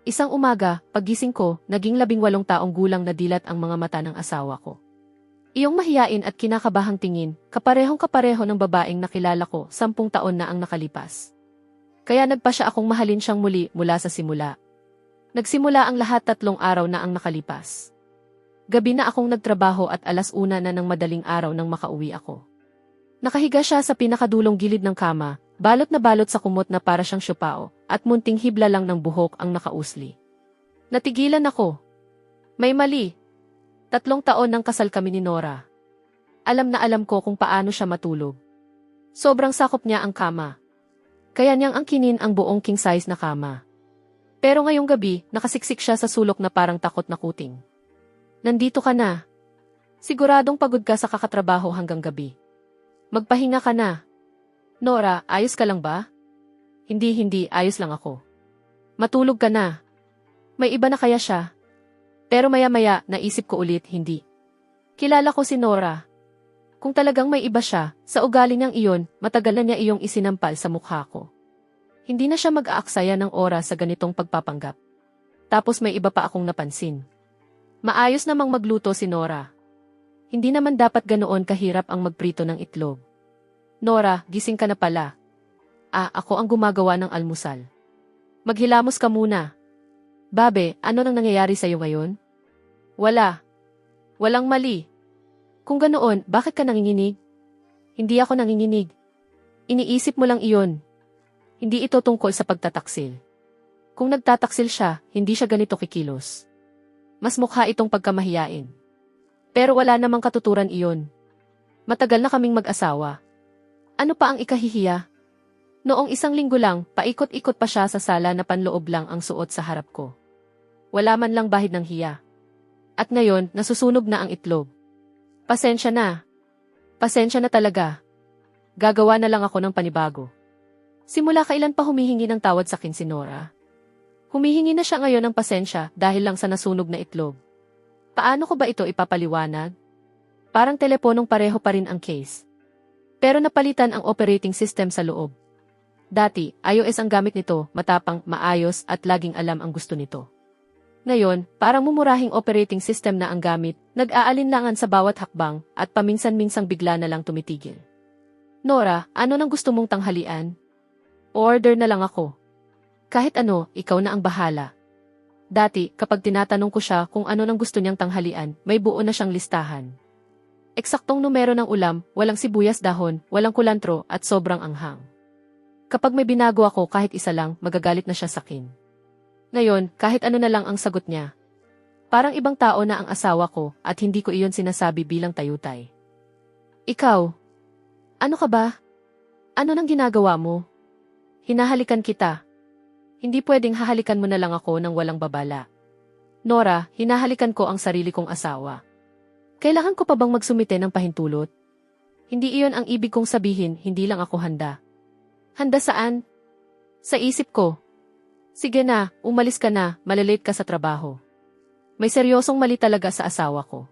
Isang umaga, paggising ko, naging 18 taong gulang na dilat ang mga mata ng asawa ko. Iyong mahiyain at kinakabahang tingin, kaparehong-kapareho ng babaeng nakilala ko 10 taon na ang nakalipas. Kaya nagpa siya akong mahalin siyang muli mula sa simula. Nagsimula ang lahat 3 araw na ang nakalipas. Gabi na akong nagtrabaho at 1:00 na ng madaling araw nang makauwi ako. Nakahiga siya sa pinakadulong gilid ng kama, balot na balot sa kumot na para siyang syupao, at munting hibla lang ng buhok ang nakausli. Natigilan ako. May mali. 3 taon nang kasal kami ni Nora. Alam na alam ko kung paano siya matulog. Sobrang sakop niya ang kama. Kaya niyang angkinin ang buong king size na kama. Pero ngayong gabi, nakasiksik siya sa sulok na parang takot na kuting. Nandito ka na. Siguradong pagod ka sa kakatrabaho hanggang gabi. Magpahinga ka na. Nora, ayos ka lang ba? Hindi, ayos lang ako. Matulog ka na. May iba na kaya siya? Pero maya-maya, naisip ko ulit, hindi. Kilala ko si Nora. Kung talagang may iba siya, sa ugali niyang iyon, matagal na niya iyong isinampal sa mukha ko. Hindi na siya mag-aaksaya ng oras sa ganitong pagpapanggap. Tapos may iba pa akong napansin. Maayos namang magluto si Nora. Hindi naman dapat ganoon kahirap ang magprito ng itlog. Nora, gising ka na pala. Ako ang gumagawa ng almusal. Maghilamos ka muna. Babe, ano nang nangyayari sa'yo ngayon? Wala. Walang mali. Kung ganoon, bakit ka nanginginig? Hindi ako nanginginig. Iniisip mo lang iyon. Hindi ito tungkol sa pagtataksil. Kung nagtataksil siya, hindi siya ganito kikilos. Mas mukha itong pagkamahiyain. Pero wala namang katuturan iyon. Matagal na kaming mag-asawa. Ano pa ang ikahihiya? Noong 1 linggo lang, paikot-ikot pa siya sa sala na panloob lang ang suot sa harap ko. Wala man lang bahid ng hiya. At ngayon, nasusunog na ang itlog. Pasensya na. Pasensya na talaga. Gagawa na lang ako ng panibago. Simula kailan pa humihingi ng tawad sa akin si Nora? Humihingi na siya ngayon ng pasensya dahil lang sa nasunog na itlog. Paano ko ba ito ipapaliwanag? Parang teleponong pareho pa rin ang case. Pero napalitan ang operating system sa loob. Dati, iOS ang gamit nito, matapang, maayos at laging alam ang gusto nito. Ngayon, parang mumurahing operating system na ang gamit, nag-aalinlangan sa bawat hakbang at paminsan-minsang bigla na lang tumitigil. Nora, ano nang gusto mong tanghalian? Order na lang ako. Kahit ano, ikaw na ang bahala. Dati, kapag tinatanong ko siya kung ano nang gusto niyang tanghalian, may buo na siyang listahan. Eksaktong numero ng ulam, walang sibuyas dahon, walang kulantro at sobrang anghang. Kapag may binago ako kahit isa lang, magagalit na siya sakin. Ngayon, kahit ano na lang ang sagot niya. Parang ibang tao na ang asawa ko at hindi ko iyon sinasabi bilang tayutay. Ikaw, ano ka ba? Ano nang ginagawa mo? Hinahalikan kita. Hindi pwedeng hahalikan mo na lang ako nang walang babala. Nora, hinahalikan ko ang sarili kong asawa. Kailangan ko pa bang magsumite ng pahintulot? Hindi iyon ang ibig kong sabihin, hindi lang ako handa. Handa saan? Sa isip ko. Sige na, umalis ka na, malilate ka sa trabaho. May seryosong mali talaga sa asawa ko.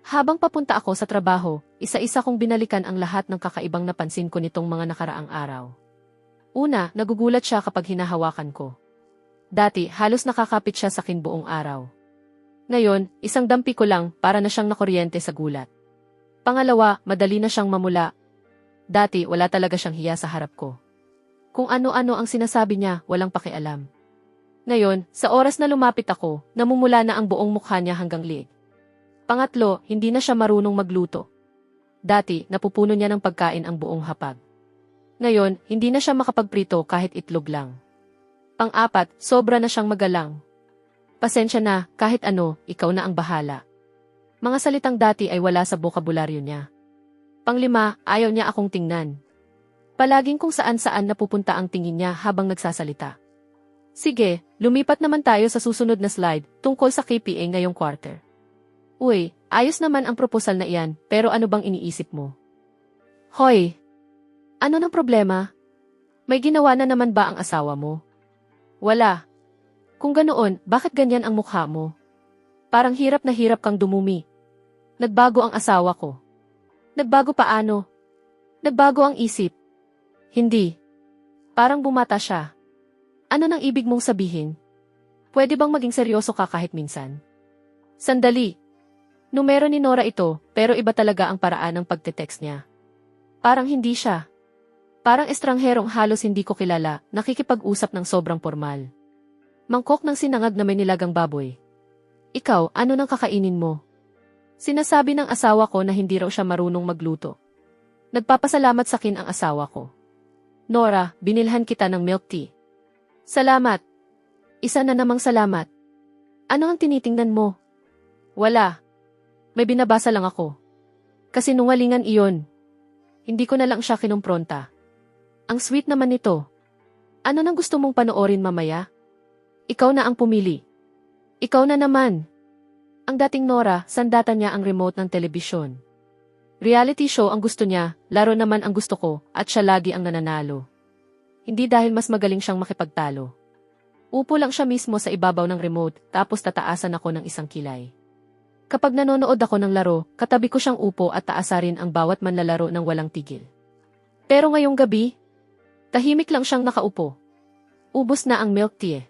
Habang papunta ako sa trabaho, isa-isa kong binalikan ang lahat ng kakaibang napansin ko nitong mga nakaraang araw. Una, nagugulat siya kapag hinahawakan ko. Dati, halos nakakapit siya sa akin buong araw. Ngayon, isang dampi ko lang para na siyang nakuryente sa gulat. Pangalawa, madali na siyang mamula. Dati, wala talaga siyang hiya sa harap ko. Kung ano-ano ang sinasabi niya, walang pakialam. Ngayon, sa oras na lumapit ako, namumula na ang buong mukha niya hanggang liig. Pangatlo, hindi na siya marunong magluto. Dati, napupuno niya ng pagkain ang buong hapag. Ngayon, hindi na siya makapagprito kahit itlog lang. Pang-apat, sobra na siyang magalang. Pasensya na, kahit ano, ikaw na ang bahala. Mga salitang dati ay wala sa bokabularyo niya. Pang-5, ayaw niya akong tingnan. Palaging kung saan-saan napupunta ang tingin niya habang nagsasalita. Sige, lumipat naman tayo sa susunod na slide tungkol sa KPA ngayong quarter. Uy, ayos naman ang proposal na iyan, pero ano bang iniisip mo? Hoy! Ano nang problema? May ginawa na naman ba ang asawa mo? Wala. Kung ganoon, bakit ganyan ang mukha mo? Parang hirap na hirap kang dumumi. Nagbago ang asawa ko. Nagbago paano? Nagbago ang isip. Hindi. Parang bumata siya. Ano nang ibig mong sabihin? Pwede bang maging seryoso ka kahit minsan? Sandali. Numero ni Nora ito, pero iba talaga ang paraan ng pagte-text niya. Parang hindi siya. Parang estrangherong halos hindi ko kilala, nakikipag-usap ng sobrang formal. Mangkok ng sinangag na may nilagang baboy. Ikaw, ano nang kakainin mo? Sinasabi ng asawa ko na hindi raw siya marunong magluto. Nagpapasalamat sa akin ang asawa ko. Nora, binilhan kita ng milk tea. Salamat. Isa na namang salamat. Ano ang tinitingnan mo? Wala. May binabasa lang ako. Kasi nungalingan iyon. Hindi ko na lang siya kinumpronta. Ang sweet naman nito. Ano nang gusto mong panoorin mamaya? Ikaw na ang pumili. Ikaw na naman. Ang dating Nora, sandata niya ang remote ng telebisyon. Reality show ang gusto niya, laro naman ang gusto ko, at siya lagi ang nananalo. Hindi dahil mas magaling siyang makipagtalo. Upo lang siya mismo sa ibabaw ng remote, tapos tataasan ako ng isang kilay. Kapag nanonood ako ng laro, katabi ko siyang upo at taasarin ang bawat manlalaro ng walang tigil. Pero ngayong gabi, tahimik lang siyang nakaupo. Ubos na ang milk tea.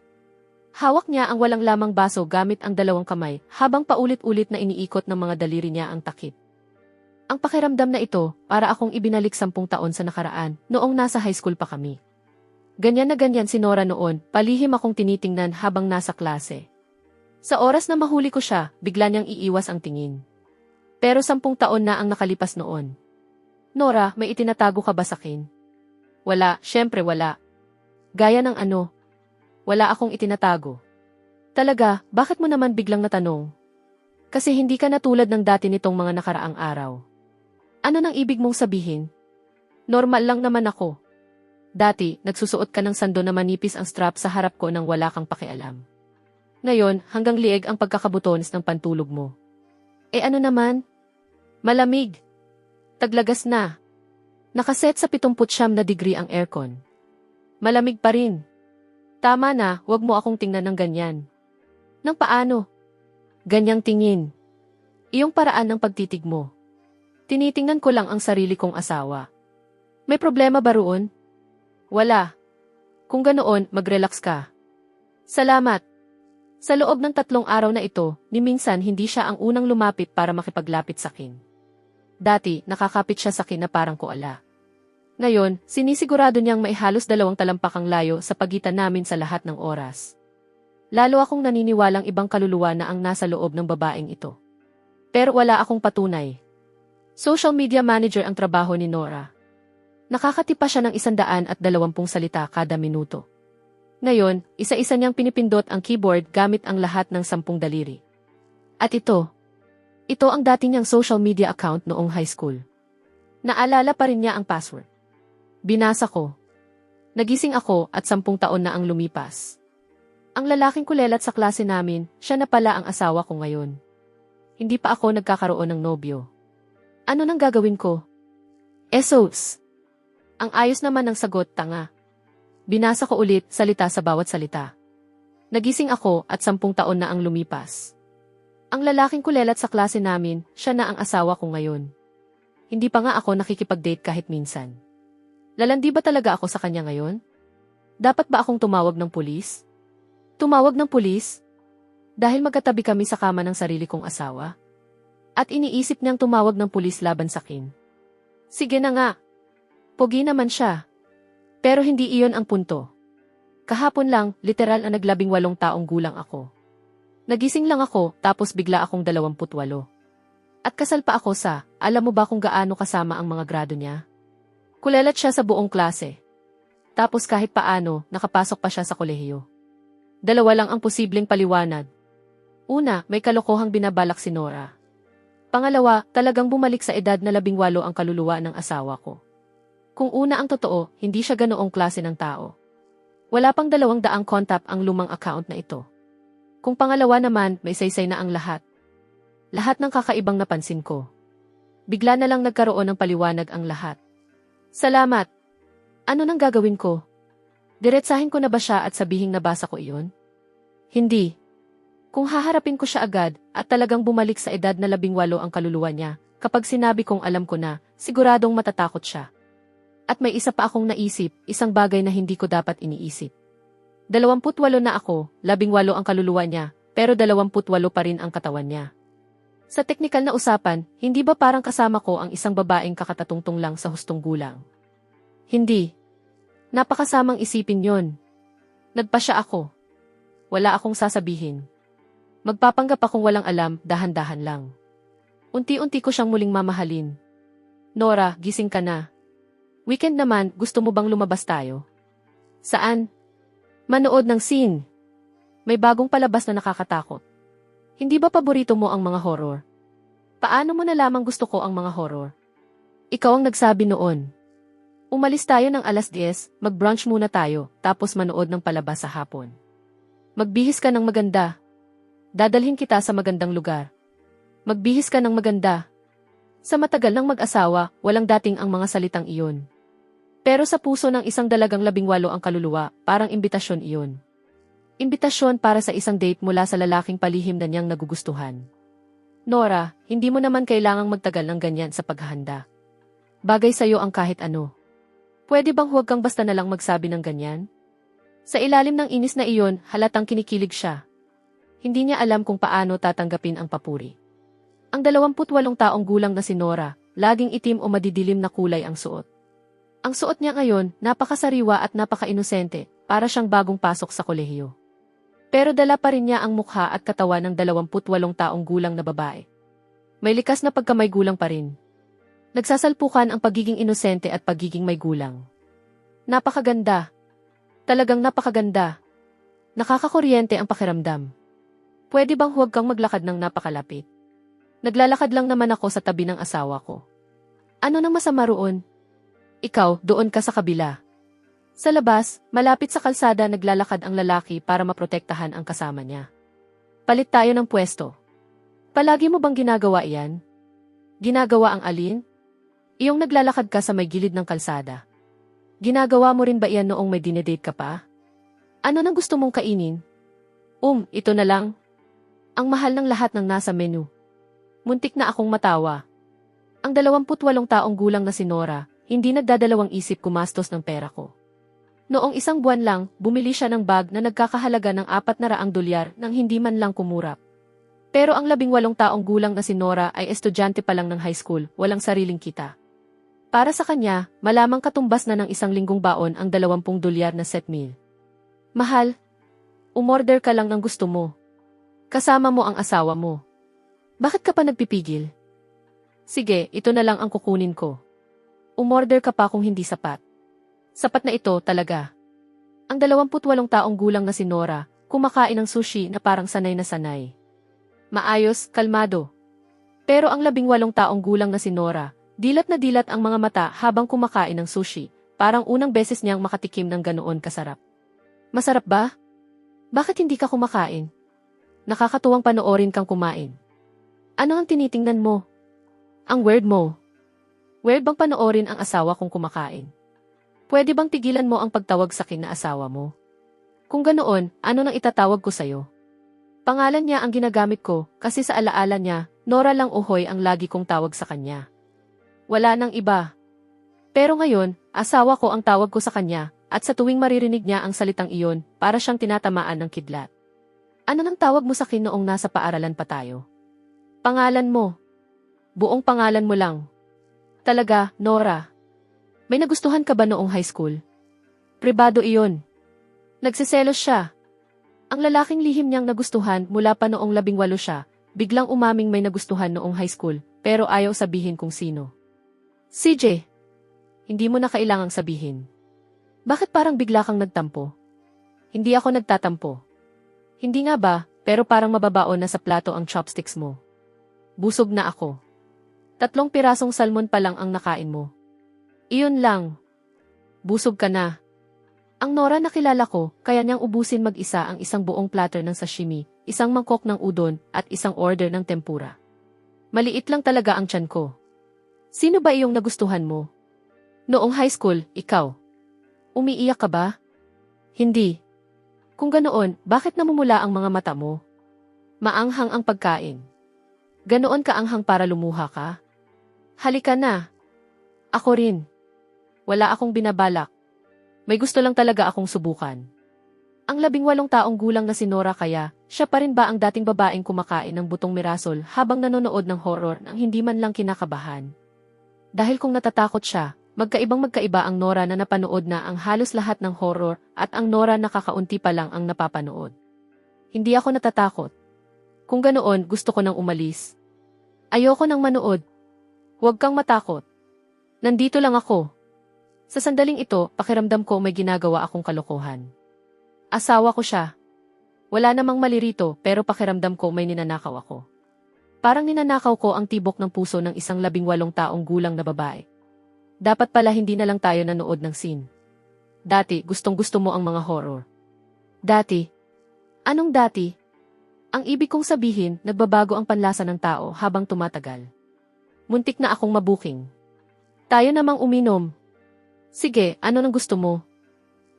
Hawak niya ang walang lamang baso gamit ang dalawang kamay habang paulit-ulit na iniikot ng mga daliri niya ang takip. Ang pakiramdam na ito, para akong ibinalik 10 taon sa nakaraan, noong nasa high school pa kami. Ganyan na ganyan si Nora noon, palihim akong tinitingnan habang nasa klase. Sa oras na mahuli ko siya, bigla niyang iiwas ang tingin. Pero 10 taon na ang nakalipas noon. Nora, may itinatago ka ba sa akin? Wala, syempre wala. Gaya ng ano? Wala akong itinatago. Talaga, bakit mo naman biglang natanong? Kasi hindi ka na tulad ng dati nitong mga nakaraang araw. Ano nang ibig mong sabihin? Normal lang naman ako. Dati, nagsusuot ka ng sando na manipis ang strap sa harap ko nang wala kang pakialam. Ngayon, hanggang lieg ang pagkakabutones ng pantulog mo. Eh ano naman? Malamig. Taglagas na. Nakaset sa 79 na degree ang aircon. Malamig pa rin. Tama na, wag mo akong tingnan ng ganyan. Nang paano? Ganyang tingin. Iyong paraan ng pagtitig mo. Tinitingnan ko lang ang sarili kong asawa. May problema ba roon? Wala. Kung ganoon, mag-relax ka. Salamat. Sa loob ng 3 araw na ito, ni minsan hindi siya ang unang lumapit para makipaglapit sa akin. Dati, nakakapit siya sa akin na parang koala. Ngayon, sinisigurado niyang may halos 2 talampakang layo sa pagitan namin sa lahat ng oras. Lalo akong naniniwalang ibang kaluluwa na ang nasa loob ng babaeng ito. Pero wala akong patunay. Social media manager ang trabaho ni Nora. Nakakatipa siya ng 120 salita kada minuto. Ngayon, isa-isa niyang pinipindot ang keyboard gamit ang lahat ng 10 daliri. At ito ang dati niyang social media account noong high school. Naalala pa rin niya ang password. Binasa ko. Nagising ako at 10 taon na ang lumipas. Ang lalaking kulelat sa klase namin, siya na pala ang asawa ko ngayon. Hindi pa ako nagkakaroon ng nobyo. Ano nang gagawin ko? Esos! Ang ayos naman ng sagot, tanga. Binasa ko ulit, salita sa bawat salita. Nagising ako at 10 taon na ang lumipas. Ang lalaking kulelat sa klase namin, siya na ang asawa ko ngayon. Hindi pa nga ako nakikipag-date kahit minsan. Lalandi ba talaga ako sa kanya ngayon? Dapat ba akong tumawag ng pulis? Tumawag ng pulis? Dahil magkatabi kami sa kama ng sarili kong asawa? At iniisip niyang tumawag ng pulis laban sa akin. Sige na nga. Pogi naman siya. Pero hindi iyon ang punto. Kahapon lang, literal na naglabing 8 taong gulang ako. Nagising lang ako, tapos bigla akong 28. At kasal pa ako sa, alam mo ba kung gaano kasama ang mga grado niya? Kulelat siya sa buong klase. Tapos kahit paano, nakapasok pa siya sa kolehiyo. 2 lang ang posibleng paliwanag. Una, may kalokohang binabalak si Nora. Pangalawa, talagang bumalik sa edad na 18 ang kaluluwa ng asawa ko. Kung una ang totoo, hindi siya ganoong klase ng tao. Wala pang 200 contact ang lumang account na ito. Kung pangalawa naman, may saysay na ang lahat. Lahat ng kakaibang napansin ko. Bigla na lang nagkaroon ng paliwanag ang lahat. Salamat. Ano nang gagawin ko? Diretsahin ko na ba siya at sabihing nabasa ko iyon? Hindi. Kung haharapin ko siya agad at talagang bumalik sa edad na 18 ang kaluluwa niya, kapag sinabi kong alam ko na, siguradong matatakot siya. At may isa pa akong naisip, isang bagay na hindi ko dapat iniisip. 28 na ako, 18 ang kaluluwa niya, pero 28 pa rin ang katawan niya. Sa teknikal na usapan, hindi ba parang kasama ko ang isang babaeng kakatatungtong lang sa hustong gulang? Hindi. Napakasamang isipin yon. Nagpasya ako. Wala akong sasabihin. Magpapanggap akong walang alam, dahan-dahan lang. Unti-unti ko siyang muling mamahalin. Nora, gising ka na. Weekend naman, gusto mo bang lumabas tayo? Saan? Manood ng scene. May bagong palabas na nakakatakot. Hindi ba paborito mo ang mga horror? Paano mo nalamang gusto ko ang mga horror? Ikaw ang nagsabi noon. Umalis tayo ng alas 10, mag-brunch muna tayo, tapos manood ng palabas sa hapon. Magbihis ka ng maganda. Dadalhin kita sa magandang lugar. Magbihis ka ng maganda. Sa matagal ng mag-asawa, walang dating ang mga salitang iyon. Pero sa puso ng isang dalagang 18 ang kaluluwa, parang imbitasyon iyon. Imbitasyon para sa isang date mula sa lalaking palihim na niyang nagugustuhan. Nora, hindi mo naman kailangang magtagal ng ganyan sa paghahanda. Bagay sa'yo ang kahit ano. Pwede bang huwag kang basta na lang magsabi ng ganyan? Sa ilalim ng inis na iyon, halatang kinikilig siya. Hindi niya alam kung paano tatanggapin ang papuri. Ang 28 taong gulang na si Nora, laging itim o madidilim na kulay ang suot. Ang suot niya ngayon, napakasariwa at napaka-inosente, para siyang bagong pasok sa kolehiyo. Pero dala pa rin niya ang mukha at katawan ng 28 taong gulang na babae. May likas na pagkamay gulang pa rin. Nagsasalpukan ang pagiging inosente at pagiging may gulang. Napakaganda. Talagang napakaganda. Nakakakuryente ang pakiramdam. Pwede bang huwag kang maglakad ng napakalapit? Naglalakad lang naman ako sa tabi ng asawa ko. Ano nang masama roon? Ikaw, doon ka sa kabila. Sa labas, malapit sa kalsada naglalakad ang lalaki para maprotektahan ang kasama niya. Palit tayo ng pwesto. Palagi mo bang ginagawa iyan? Ginagawa ang alin? Iyong naglalakad ka sa may gilid ng kalsada. Ginagawa mo rin ba iyan noong may dinedate ka pa? Ano nang gusto mong kainin? Ito na lang. Ang mahal ng lahat ng nasa menu. Muntik na akong matawa. Ang 28 taong gulang na si Nora, hindi nagdadalawang isip kumastos ng pera ko. Noong isang buwan lang, bumili siya ng bag na nagkakahalaga ng $400 nang hindi man lang kumurap. Pero ang 18 taong gulang na si Nora ay estudyante pa lang ng high school, walang sariling kita. Para sa kanya, malamang katumbas na ng isang linggong baon ang $20 na set meal. Mahal, umorder ka lang ng gusto mo. Kasama mo ang asawa mo. Bakit ka pa nagpipigil? Sige, ito na lang ang kukunin ko. Umorder ka pa kung hindi sapat. Sapat na ito talaga. Ang 28 taong gulang na si Nora, kumakain ng sushi na parang sanay na sanay. Maayos, kalmado. Pero ang 18 taong gulang na si Nora, dilat na dilat ang mga mata habang kumakain ng sushi, parang unang beses niyang makatikim ng ganoon kasarap. Masarap ba? Bakit hindi ka kumakain? Nakakatuwang panoorin kang kumain. Ano ang tinitingnan mo? Ang weird mo. Weird bang panoorin ang asawa kong kumakain? Pwede bang tigilan mo ang pagtawag sa akin na asawa mo? Kung ganoon, ano nang itatawag ko sa'yo? Pangalan niya ang ginagamit ko kasi sa alaala niya, Nora lang uhoy ang lagi kong tawag sa kanya. Wala nang iba. Pero ngayon, asawa ko ang tawag ko sa kanya at sa tuwing maririnig niya ang salitang iyon, para siyang tinatamaan ng kidlat. Ano nang tawag mo sa akin noong nasa paaralan pa tayo? Pangalan mo. Buong pangalan mo lang. Talaga, Nora. May nagustuhan ka ba noong high school? Pribado iyon. Nagsiselos siya. Ang lalaking lihim niyang nagustuhan mula pa noong 18 siya, biglang umaming may nagustuhan noong high school, pero ayaw sabihin kung sino. CJ, hindi mo na kailangang sabihin. Bakit parang bigla kang nagtampo? Hindi ako nagtatampo. Hindi nga ba, pero parang mababaon na sa plato ang chopsticks mo. Busog na ako. 3 pirasong salmon pa lang ang nakain mo. Iyon lang. Busog ka na. Ang Nora na kilala ko, kaya niyang ubusin mag-isa ang isang buong platter ng sashimi, isang mangkok ng udon, at isang order ng tempura. Maliit lang talaga ang tiyan ko. Sino ba iyong nagustuhan mo? Noong high school, ikaw. Umiiyak ka ba? Hindi. Kung ganoon, bakit namumula ang mga mata mo? Maanghang ang pagkain. Ganoon kaanghang para lumuha ka? Halika na. Ako rin. Wala akong binabalak. May gusto lang talaga akong subukan. Ang 18 taong gulang na si Nora kaya, siya pa rin ba ang dating babaeng kumakain ng butong mirasol habang nanonood ng horror nang hindi man lang kinakabahan? Dahil kung natatakot siya, magkaiba ang Nora na napanood na ang halos lahat ng horror at ang Nora na kakaunti pa lang ang napapanood. Hindi ako natatakot. Kung ganoon, gusto ko nang umalis. Ayoko nang manood. Huwag kang matakot. Nandito lang ako. Sa sandaling ito, pakiramdam ko may ginagawa akong kalokohan. Asawa ko siya. Wala namang mali rito pero pakiramdam ko may ninanakaw ako. Parang ninanakaw ko ang tibok ng puso ng isang 18 taong gulang na babae. Dapat pala hindi na lang tayo nanood ng scene. Dati, gustong-gusto mo ang mga horror. Dati? Anong dati? Ang ibig kong sabihin, nagbabago ang panlasa ng tao habang tumatagal. Muntik na akong mabuking. Tayo namang uminom. Sige, ano nang gusto mo?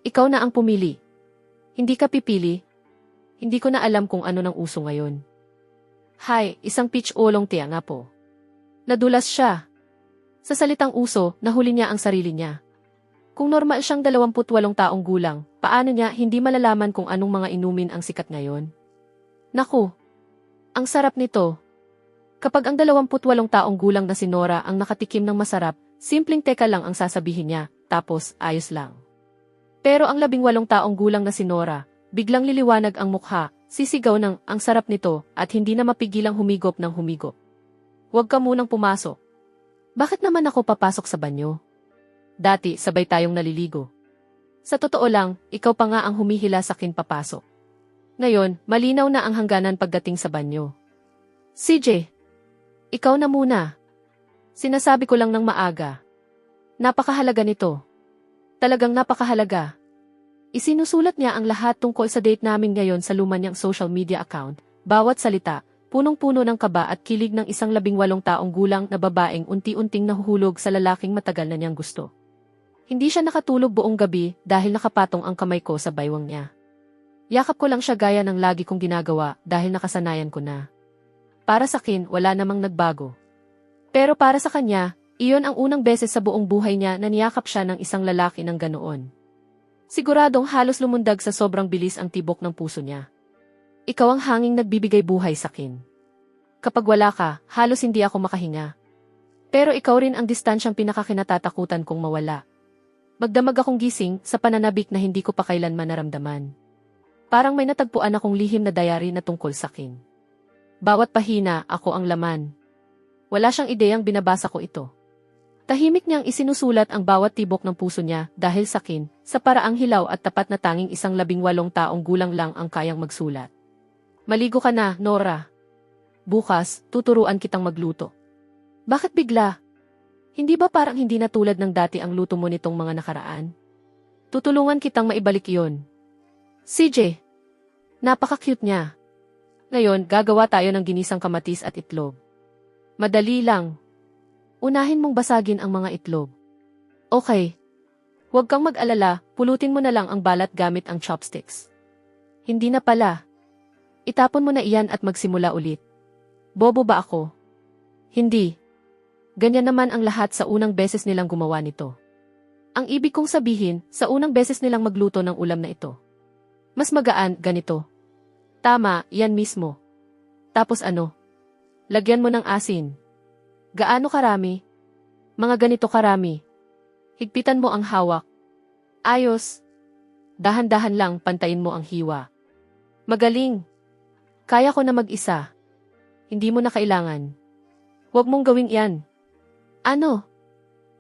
Ikaw na ang pumili. Hindi ka pipili? Hindi ko na alam kung ano nang uso ngayon. Hay, isang peach oolong tea nga po. Nadulas siya. Sa salitang uso, nahuli niya ang sarili niya. Kung normal siyang 28 taong gulang, paano niya hindi malalaman kung anong mga inumin ang sikat ngayon? Naku, ang sarap nito. Kapag ang 28 taong gulang na si Nora ang nakatikim ng masarap, simpleng teka lang ang sasabihin niya, tapos ayos lang. Pero ang 18 taong gulang na si Nora, biglang liliwanag ang mukha, sisigaw ng ang sarap nito at hindi na mapigilang humigop ng humigop. Huwag ka munang pumasok. Bakit naman ako papasok sa banyo? Dati sabay tayong naliligo. Sa totoo lang, ikaw pa nga ang humihila sa akin papasok. Ngayon, malinaw na ang hangganan pagdating sa banyo. CJ, ikaw na muna. Sinasabi ko lang ng maaga. Napakahalaga nito. Talagang napakahalaga. Isinusulat niya ang lahat tungkol sa date namin ngayon sa luma niyang social media account. Bawat salita, punong-puno ng kaba at kilig ng isang 18 taong gulang na babaeng unti-unting nahuhulog sa lalaking matagal na niyang gusto. Hindi siya nakatulog buong gabi dahil nakapatong ang kamay ko sa baywang niya. Yakap ko lang siya gaya ng lagi kong ginagawa dahil nakasanayan ko na. Para sa akin, wala namang nagbago. Pero para sa kanya, iyon ang unang beses sa buong buhay niya na niyakap siya ng isang lalaki ng ganoon. Siguradong halos lumundag sa sobrang bilis ang tibok ng puso niya. Ikaw ang hanging nagbibigay buhay sa akin. Kapag wala ka, halos hindi ako makahinga. Pero ikaw rin ang distansyang pinakakinatatakutan kong mawala. Magdamag akong gising sa pananabik na hindi ko pa kailanman naramdaman. Parang may natagpuan akong lihim na diary na tungkol sa akin. Bawat pahina, ako ang laman. Wala siyang ideyang binabasa ko ito. Tahimik niyang isinusulat ang bawat tibok ng puso niya dahil sa akin, sa paraang hilaw at tapat na tanging isang 18 taong gulang lang ang kayang magsulat. Maligo ka na, Nora. Bukas, tuturuan kitang magluto. Bakit bigla? Hindi ba parang hindi na tulad ng dati ang luto mo nitong mga nakaraan? Tutulungan kitang maibalik iyon. CJ, napaka-cute niya. Ngayon, gagawa tayo ng ginisang kamatis at itlog. Madali lang. Unahin mong basagin ang mga itlog. Okay. Huwag kang mag-alala, pulutin mo na lang ang balat gamit ang chopsticks. Hindi na pala. Itapon mo na iyan at magsimula ulit. Bobo ba ako? Hindi. Ganyan naman ang lahat sa unang beses nilang gumawa nito. Ang ibig kong sabihin, sa unang beses nilang magluto ng ulam na ito. Mas magaan, ganito. Tama, yan mismo. Tapos ano? Lagyan mo ng asin. Gaano karami? Mga ganito karami. Higpitan mo ang hawak. Ayos. Dahan-dahan lang, pantayin mo ang hiwa. Magaling. Kaya ko na mag-isa. Hindi mo na kailangan. Huwag mong gawing iyan. Ano?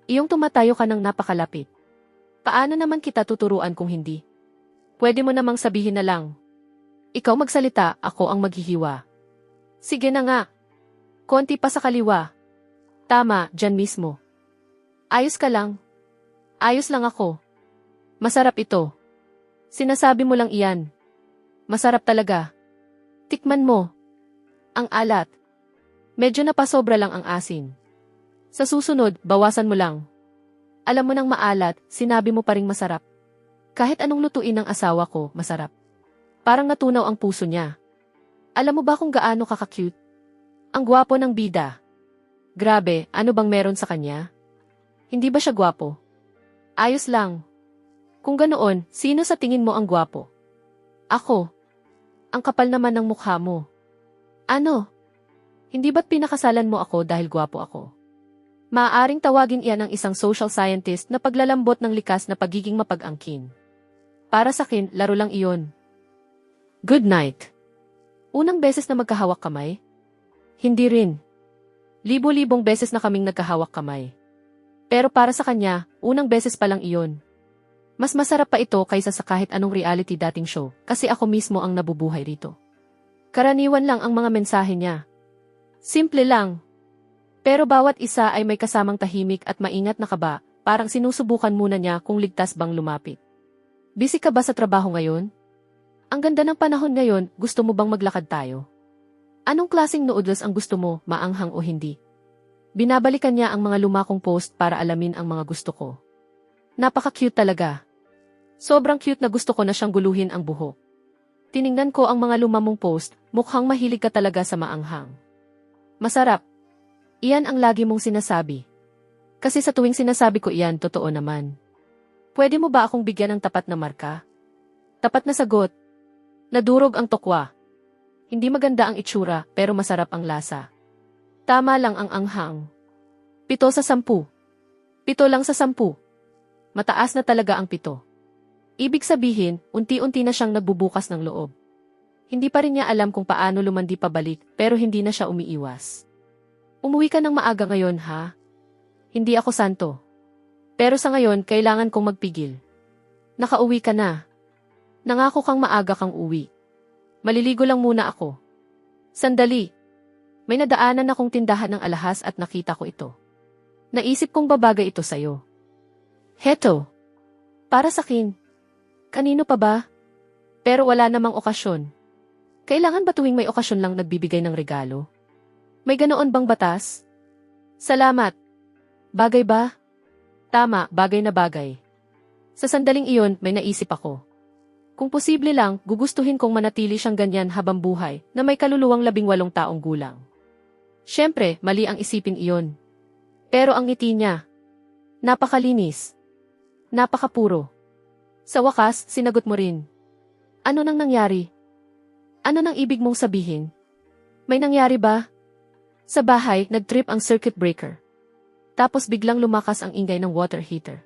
Iyong tumatayo ka ng napakalapit. Paano naman kita tuturuan kung hindi? Pwede mo namang sabihin na lang. Ikaw magsalita, ako ang maghihiwa. Sige na nga. Konti pa sa kaliwa. Tama, dyan mismo. Ayos ka lang. Ayos lang ako. Masarap ito. Sinasabi mo lang iyan. Masarap talaga. Tikman mo. Ang alat. Medyo napasobra lang ang asin. Sa susunod, bawasan mo lang. Alam mo nang maalat, sinabi mo pa ring masarap. Kahit anong lutuin ng asawa ko, masarap. Parang natunaw ang puso niya. Alam mo ba kung gaano kaka-cute? Ang gwapo ng bida. Grabe, ano bang meron sa kanya? Hindi ba siya gwapo? Ayos lang. Kung ganoon, sino sa tingin mo ang gwapo? Ako. Ang kapal naman ng mukha mo. Ano? Hindi ba't pinakasalan mo ako dahil gwapo ako? Maaaring tawagin iyan ng isang social scientist na paglalambot ng likas na pagiging mapag-angkin. Para sakin, laro lang iyon. Good night. Unang beses na magkahawak kamay? Hindi rin. Libo-libong beses na kaming nagkahawak kamay. Pero para sa kanya, unang beses pa lang iyon. Mas masarap pa ito kaysa sa kahit anong reality dating show kasi ako mismo ang nabubuhay rito. Karaniwan lang ang mga mensahe niya. Simple lang. Pero bawat isa ay may kasamang tahimik at maingat na kaba, parang sinusubukan muna niya kung ligtas bang lumapit. Busy ka ba sa trabaho ngayon? Ang ganda ng panahon ngayon, gusto mo bang maglakad tayo? Anong klaseng noodles ang gusto mo, maanghang o hindi? Binabalikan niya ang mga lumakong post para alamin ang mga gusto ko. Napaka-cute talaga. Sobrang cute na gusto ko na siyang guluhin ang buhok. Tiningnan ko ang mga lumamong post, mukhang mahilig ka talaga sa maanghang. Masarap. Iyan ang lagi mong sinasabi. Kasi sa tuwing sinasabi ko iyan, totoo naman. Pwede mo ba akong bigyan ng tapat na marka? Tapat na sagot. Nadurog ang tokwa. Hindi maganda ang itsura, pero masarap ang lasa. Tama lang ang anghang. 7 sa 10. 7 lang sa 10. Mataas na talaga ang 7. Ibig sabihin, unti-unti na siyang nagbubukas ng loob. Hindi pa rin niya alam kung paano lumandi pabalik, pero hindi na siya umiiwas. Umuwi ka ng maaga ngayon, ha? Hindi ako santo. Pero sa ngayon, kailangan kong magpigil. Nakauwi ka na. Nangako kang maaga kang uwi. Maliligo lang muna ako. Sandali. May nadaanan akong tindahan ng alahas at nakita ko ito. Naisip kong babagay ito sa'yo. Heto. Para sakin. Kanino pa ba? Pero wala namang okasyon. Kailangan ba tuwing may okasyon lang nagbibigay ng regalo? May ganoon bang batas? Salamat. Bagay ba? Tama, bagay na bagay. Sa sandaling iyon, may naisip ako. Kung posible lang, gugustuhin kong manatili siyang ganyan habang buhay na may kaluluwang 18 taong gulang. Siyempre, mali ang isipin iyon. Pero ang ngiti niya, napakalinis. Napakapuro. Sa wakas, sinagot mo rin. Ano nang nangyari? Ano nang ibig mong sabihin? May nangyari ba? Sa bahay, nag-trip ang circuit breaker. Tapos biglang lumakas ang ingay ng water heater.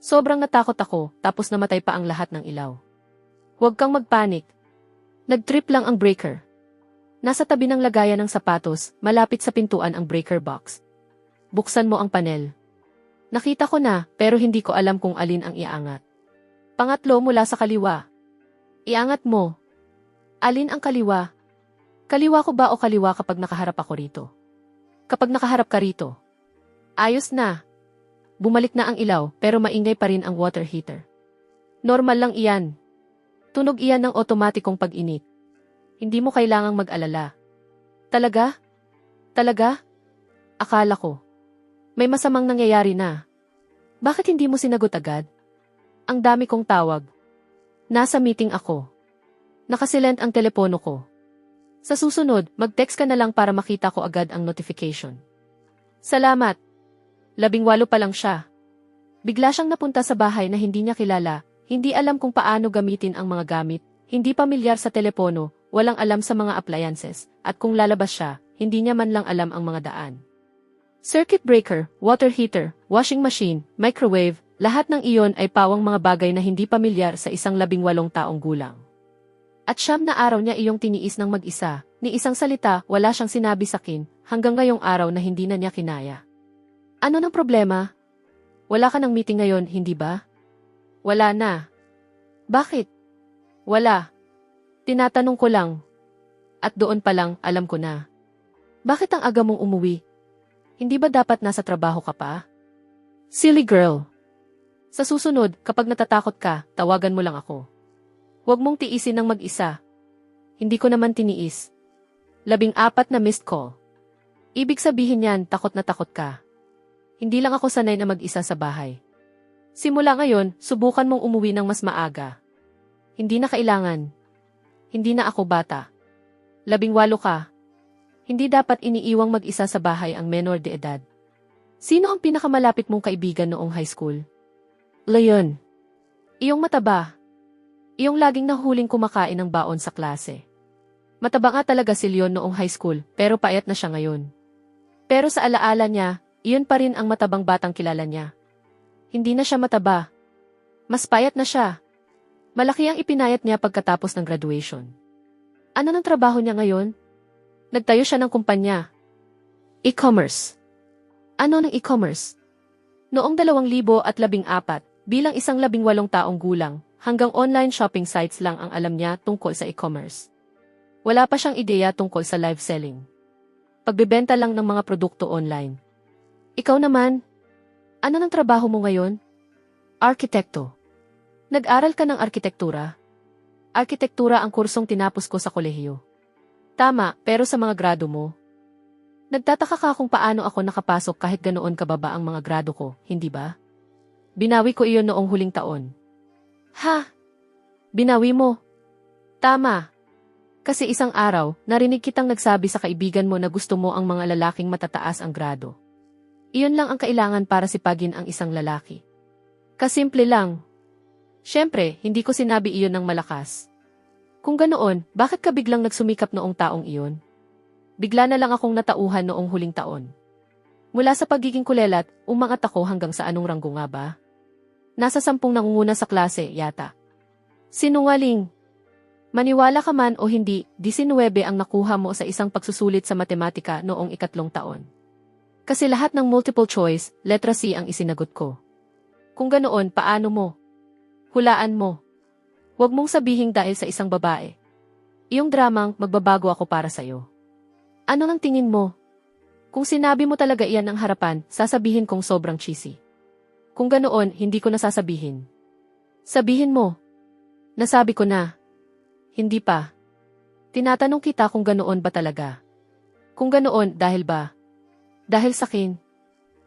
Sobrang natakot ako, tapos namatay pa ang lahat ng ilaw. Huwag kang magpanik. Nag-trip lang ang breaker. Nasa tabi ng lagayan ng sapatos, malapit sa pintuan ang breaker box. Buksan mo ang panel. Nakita ko na, pero hindi ko alam kung alin ang iaangat. Pangatlo mula sa kaliwa. Iangat mo. Alin ang kaliwa? Kaliwa ko ba o kaliwa kapag nakaharap ako rito? Kapag nakaharap ka rito. Ayos na. Bumalik na ang ilaw pero maingay pa rin ang water heater. Normal lang iyan. Tunog iyan ng otomatikong pag-init. Hindi mo kailangang mag-alala. Talaga? Talaga? Akala ko. May masamang nangyayari na. Bakit hindi mo sinagot agad? Ang dami kong tawag. Nasa meeting ako. Nakasilent ang telepono ko. Sa susunod, mag-text ka na lang para makita ko agad ang notification. Salamat. 18 pa lang siya. Bigla siyang napunta sa bahay na hindi niya kilala, hindi alam kung paano gamitin ang mga gamit, hindi pamilyar sa telepono, walang alam sa mga appliances, at kung lalabas siya, hindi niya man lang alam ang mga daan. Circuit breaker, water heater, washing machine, microwave, lahat ng iyon ay pawang mga bagay na hindi pamilyar sa isang 18 taong gulang. At 9 na araw niya iyong tiniis ng mag-isa, ni isang salita wala siyang sinabi sakin, hanggang ngayong araw na hindi na niya kinaya. Ano ng problema? Wala ka ng meeting ngayon, hindi ba? Wala na. Bakit? Wala. Tinatanong ko lang. At doon pa lang, alam ko na. Bakit ang aga mong umuwi? Hindi ba dapat nasa trabaho ka pa? Silly girl. Sa susunod, kapag natatakot ka, tawagan mo lang ako. Huwag mong tiisin ng mag-isa. Hindi ko naman tiniis. 14 na missed call. Ibig sabihin yan, takot na takot ka. Hindi lang ako sanay na mag-isa sa bahay. Simula ngayon, subukan mong umuwi ng mas maaga. Hindi na kailangan. Hindi na ako bata. 18 ka. Hindi dapat iniiwang mag-isa sa bahay ang menor de edad. Sino ang pinakamalapit mong kaibigan noong high school? Leon. Iyong mataba. Iyong laging nahuling kumakain ng baon sa klase. Mataba nga talaga si Leon noong high school, pero payat na siya ngayon. Pero sa alaala niya, iyon pa rin ang matabang batang kilala niya. Hindi na siya mataba. Mas payat na siya. Malaki ang ipinayat niya pagkatapos ng graduation. Ano ng trabaho niya ngayon? Nagtayo siya ng kumpanya. E-commerce. Ano ng e-commerce? Noong 2014, bilang isang 18 taong gulang, hanggang online shopping sites lang ang alam niya tungkol sa e-commerce. Wala pa siyang ideya tungkol sa live selling. Pagbebenta lang ng mga produkto online. Ikaw naman, ano ng trabaho mo ngayon? Arkitekto. Nag-aral ka ng arkitektura? Arkitektura ang kursong tinapos ko sa kolehiyo. Tama, pero sa mga grado mo? Nagtataka ka kung paano ako nakapasok kahit ganoon kababa ang mga grado ko, hindi ba? Binawi ko iyon noong huling taon. Ha? Binawi mo? Tama. Kasi isang araw, narinig kitang nagsabi sa kaibigan mo na gusto mo ang mga lalaking matataas ang grado. Iyon lang ang kailangan para sipagin ang isang lalaki. Kasimple lang. Siyempre, hindi ko sinabi iyon ng malakas. Kung ganoon, bakit ka biglang nagsumikap noong taong iyon? Bigla na lang akong natauhan noong huling taon. Mula sa pagiging kulelat, umangat ako hanggang sa anong ranggo nga ba? Nasa 10 nangunguna sa klase, yata. Sinungaling. Maniwala ka man o hindi, 19 ang nakuha mo sa isang pagsusulit sa matematika noong 3 taon. Kasi lahat ng multiple choice, letra C ang isinagot ko. Kung ganoon, paano mo? Hulaan mo. Huwag mong sabihing dahil sa isang babae. Iyong dramang, magbabago ako para sa'yo. Ano nang tingin mo? Kung sinabi mo talaga iyan ng harapan, sasabihin kong sobrang cheesy. Kung ganoon, hindi ko nasasabihin. Sabihin mo. Nasabi ko na. Hindi pa. Tinatanong kita kung ganoon ba talaga. Kung ganoon, dahil ba? Dahil sakin.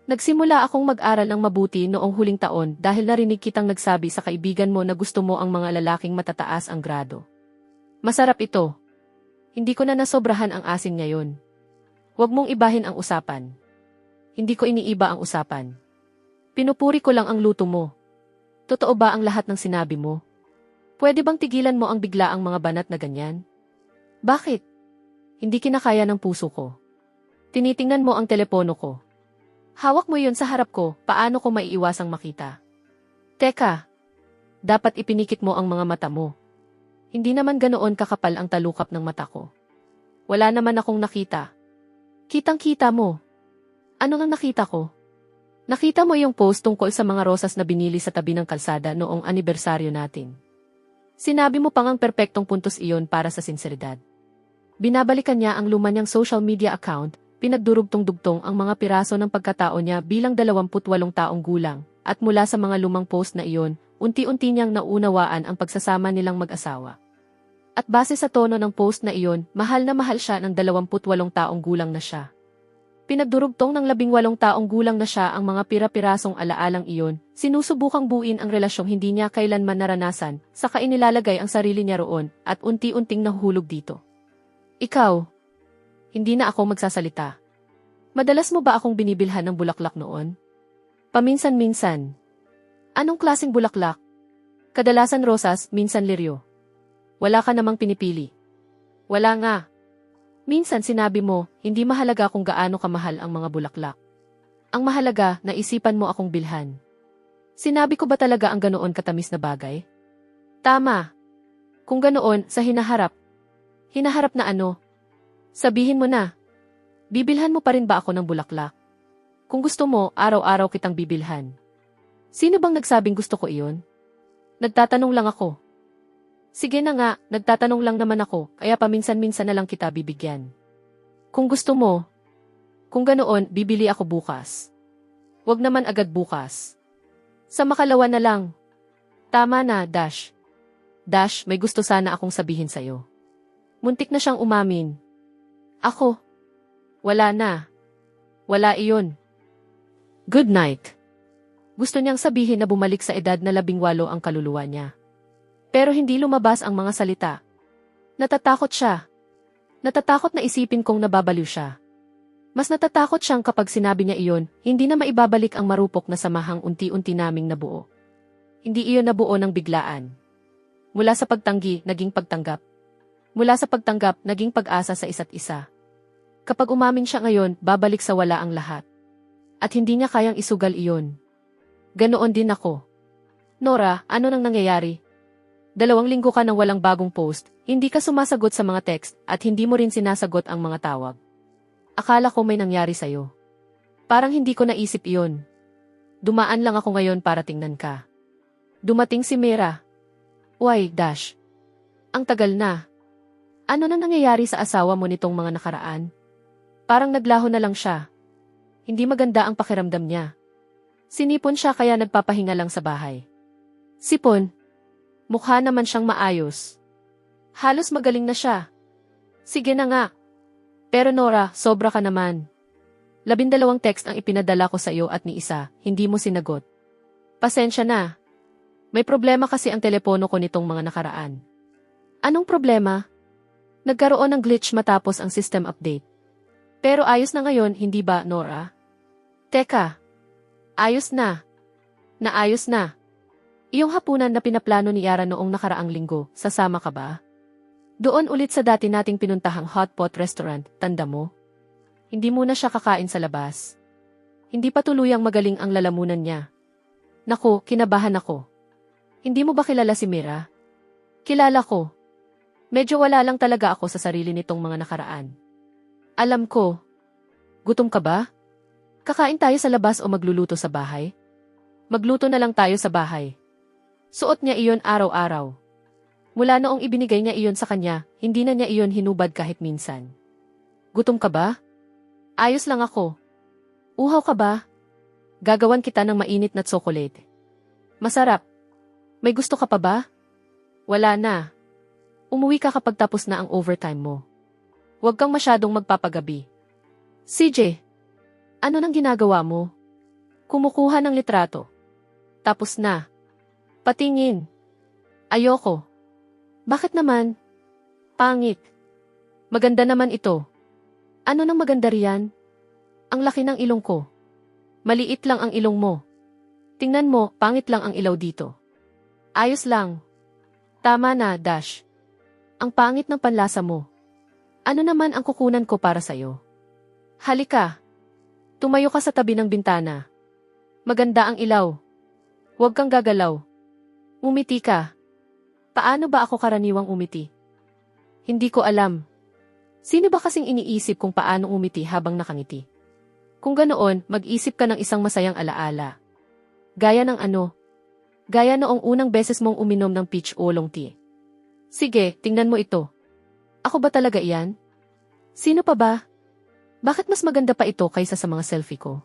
Nagsimula akong mag-aral ng mabuti noong huling taon dahil narinig kitang nagsabi sa kaibigan mo na gusto mo ang mga lalaking matataas ang grado. Masarap ito. Hindi ko na nasobrahan ang asin ngayon. Huwag mong ibahin ang usapan. Hindi ko iniiba ang usapan. Pinupuri ko lang ang luto mo. Totoo ba ang lahat ng sinabi mo? Pwede bang tigilan mo ang biglaang mga banat na ganyan? Bakit? Hindi kinakaya ng puso ko. Tinitingnan mo ang telepono ko. Hawak mo yun sa harap ko, paano ko maiiwasang makita? Teka, dapat ipinikit mo ang mga mata mo. Hindi naman ganoon kakapal ang talukap ng mata ko. Wala naman akong nakita. Kitang-kita mo. Ano nga nakita ko? Nakita mo yung post tungkol sa mga rosas na binili sa tabi ng kalsada noong anibersaryo natin. Sinabi mo pang ang perpektong puntos iyon para sa sinseridad. Binabalikan niya ang luma niyang social media account, pinagdurugtong-dugtong ang mga piraso ng pagkatao niya bilang 28 taong gulang, at mula sa mga lumang post na iyon, unti-unti niyang naunawaan ang pagsasama nilang mag-asawa. At base sa tono ng post na iyon, mahal na mahal siya ng 28 taong gulang na siya. Pinagdurugtong ng 18 taong gulang na siya ang mga pira-pirasong alaalang iyon, sinusubukang buuin ang relasyong hindi niya kailanman naranasan, saka inilalagay ang sarili niya roon, at unti-unting nahuhulog dito. Ikaw, hindi na ako magsasalita. Madalas mo ba akong binibilhan ng bulaklak noon? Paminsan-minsan. Anong klaseng bulaklak? Kadalasan rosas, minsan liryo. Wala ka namang pinipili. Wala nga. Minsan sinabi mo, hindi mahalaga kung gaano kamahal ang mga bulaklak. Ang mahalaga, naisipan mo akong bilhan. Sinabi ko ba talaga ang ganoon katamis na bagay? Tama. Kung ganoon, sa hinaharap. Hinaharap na ano? Sabihin mo na. Bibilhan mo pa rin ba ako ng bulaklak? Kung gusto mo, araw-araw kitang bibilhan. Sino bang nagsabing gusto ko iyon? Nagtatanong lang ako. Sige na nga, nagtatanong lang naman ako, kaya paminsan-minsan na lang kita bibigyan. Kung gusto mo. Kung ganoon, bibili ako bukas. Wag naman agad bukas. Sa makalawa na lang. Tama na, Dash. Dash, may gusto sana akong sabihin sa'yo. Muntik na siyang umamin. Ako. Wala na. Wala iyon. Good night. Gusto niyang sabihin na bumalik sa edad na 18 ang kaluluwa niya. Pero hindi lumabas ang mga salita. Natatakot siya. Natatakot na isipin kong nababaliw siya. Mas natatakot siyang kapag sinabi niya iyon, hindi na maibabalik ang marupok na samahang unti-unti naming nabuo. Hindi iyon nabuo ng biglaan. Mula sa pagtanggi, naging pagtanggap. Mula sa pagtanggap, naging pag-asa sa isa't isa. Kapag umamin siya ngayon, babalik sa wala ang lahat. At hindi niya kayang isugal iyon. Ganoon din ako. Nora, ano nang nangyayari? 2 linggo ka nang walang bagong post, hindi ka sumasagot sa mga text, at hindi mo rin sinasagot ang mga tawag. Akala ko may nangyari sa'yo. Parang hindi ko naisip iyon. Dumaan lang ako ngayon para tingnan ka. Dumating si Mira. Why, Dash? Ang tagal na. Ano nang nangyayari sa asawa mo nitong mga nakaraan? Parang naglaho na lang siya. Hindi maganda ang pakiramdam niya. Sinipon siya kaya nagpapahinga lang sa bahay. Sipon? Mukha naman siyang maayos. Halos magaling na siya. Sige na nga. Pero Nora, sobra ka naman. 12 text ang ipinadala ko sa iyo at ni isa, hindi mo sinagot. Pasensya na. May problema kasi ang telepono ko nitong mga nakaraan. Anong problema? Nagkaroon ng glitch matapos ang system update. Pero ayos na ngayon, hindi ba, Nora? Teka. Ayos na. Naayos na. Iyong hapunan na pinaplano ni Yara noong nakaraang linggo, sasama ka ba? Doon ulit sa dati nating pinuntahang hotpot restaurant, tanda mo? Hindi muna siya kakain sa labas. Hindi pa tuluyang magaling ang lalamunan niya. Naku, kinabahan ako. Hindi mo ba kilala si Mira? Kilala ko. Medyo wala lang talaga ako sa sarili nitong mga nakaraan. Alam ko. Gutom ka ba? Kakain tayo sa labas o magluluto sa bahay? Magluto na lang tayo sa bahay. Suot niya iyon araw-araw. Mula noong ibinigay niya iyon sa kanya, hindi na niya iyon hinubad kahit minsan. Gutom ka ba? Ayos lang ako. Uhaw ka ba? Gagawan kita ng mainit na tsokolate. Masarap. May gusto ka pa ba? Wala na. Umuwi ka kapag tapos na ang overtime mo. Huwag kang masyadong magpapagabi. CJ, ano nang ginagawa mo? Kumukuha ng litrato. Tapos na. Patingin. Ayoko. Bakit naman? Pangit. Maganda naman ito. Ano nang maganda riyan? Ang laki ng ilong ko. Maliit lang ang ilong mo. Tingnan mo, pangit lang ang ilaw dito. Ayos lang. Tama na, Dash. Ang pangit ng panlasa mo. Ano naman ang kukunan ko para sa'yo? Halika. Tumayo ka sa tabi ng bintana. Maganda ang ilaw. Huwag kang gagalaw. Umiti ka. Paano ba ako karaniwang umiti? Hindi ko alam. Sino ba kasing iniisip kung paano umiti habang nakangiti? Kung ganoon, mag-isip ka ng isang masayang alaala. Gaya ng ano? Gaya noong unang beses mong uminom ng peach oolong tea. Sige, tingnan mo ito. Ako ba talaga iyan? Sino pa ba? Bakit mas maganda pa ito kaysa sa mga selfie ko?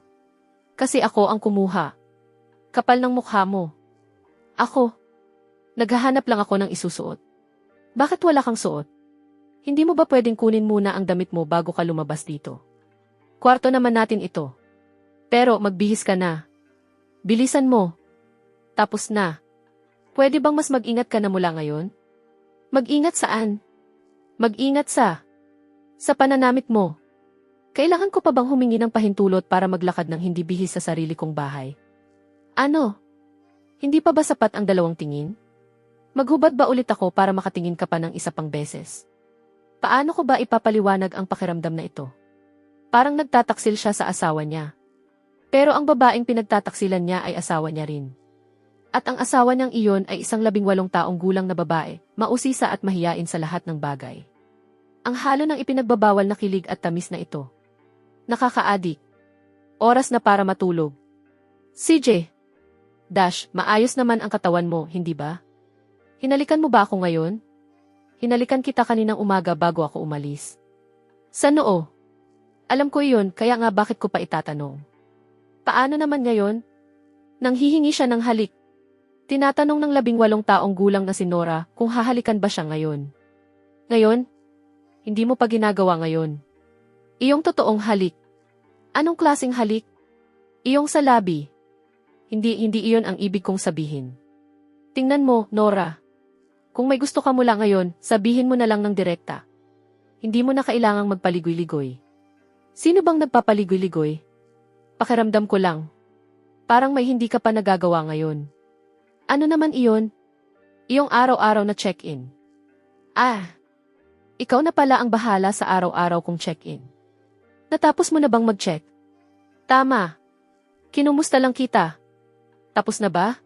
Kasi ako ang kumuha. Kapal ng mukha mo. Ako. Naghahanap lang ako ng isusuot. Bakit wala kang suot? Hindi mo ba pwedeng kunin muna ang damit mo bago ka lumabas dito? Kwarto naman natin ito. Pero magbihis ka na. Bilisan mo. Tapos na. Pwede bang mas mag-ingat ka na mula ngayon? Mag-ingat saan? Mag-ingat sa pananamit mo. Kailangan ko pa bang humingi ng pahintulot para maglakad ng hindi bihis sa sarili kong bahay? Ano? Hindi pa ba sapat ang 2 tingin? Maghubad ba ulit ako para makatingin ka pa ng isa pang beses? Paano ko ba ipapaliwanag ang pakiramdam na ito? Parang nagtataksil siya sa asawa niya. Pero ang babaeng pinagtataksilan niya ay asawa niya rin. At ang asawa niyang iyon ay isang 18 taong gulang na babae, mausisa at mahiyain sa lahat ng bagay. Ang halo ng ipinagbabawal na kilig at tamis na ito. Nakakaadik. Oras na para matulog. CJ. Dash, maayos naman ang katawan mo, hindi ba? Hinalikan mo ba ako ngayon? Hinalikan kita kaninang umaga bago ako umalis. Sa noo. Alam ko iyon, kaya nga bakit ko pa itatanong. Paano naman ngayon? Nanghihingi siya ng halik. Tinatanong ng 18 taong gulang na si Nora kung hahalikan ba siya ngayon. Ngayon? Hindi mo pa ginagawa ngayon. Iyong totoong halik. Anong klaseng halik? Iyong sa labi. Hindi iyon ang ibig kong sabihin. Tingnan mo, Nora. Kung may gusto ka mula ngayon, sabihin mo na lang ng direkta. Hindi mo na kailangang magpaligoy-ligoy. Sino bang nagpapaligoy-ligoy? Pakiramdam ko lang. Parang may hindi ka pa nagagawa ngayon. Ano naman iyon? Iyong araw-araw na check-in. Ah, ikaw na pala ang bahala sa araw-araw kong check-in. Natapos mo na bang mag-check? Tama. Kinumusta lang kita. Tapos na ba?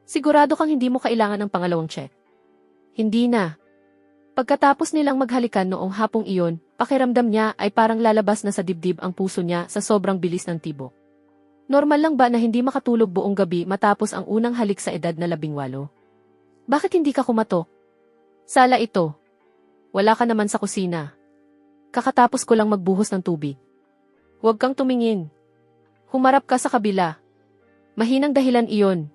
Sigurado kang hindi mo kailangan ng pangalawang check. Hindi na. Pagkatapos nilang maghalikan noong hapong iyon, pakiramdam niya ay parang lalabas na sa dibdib ang puso niya sa sobrang bilis ng tibok. Normal lang ba na hindi makatulog buong gabi matapos ang unang halik sa edad na 18? Bakit hindi ka kumatok? Sala ito. Wala ka naman sa kusina. Kakatapos ko lang magbuhos ng tubig. Huwag kang tumingin. Humarap ka sa kabila. Mahinang dahilan iyon.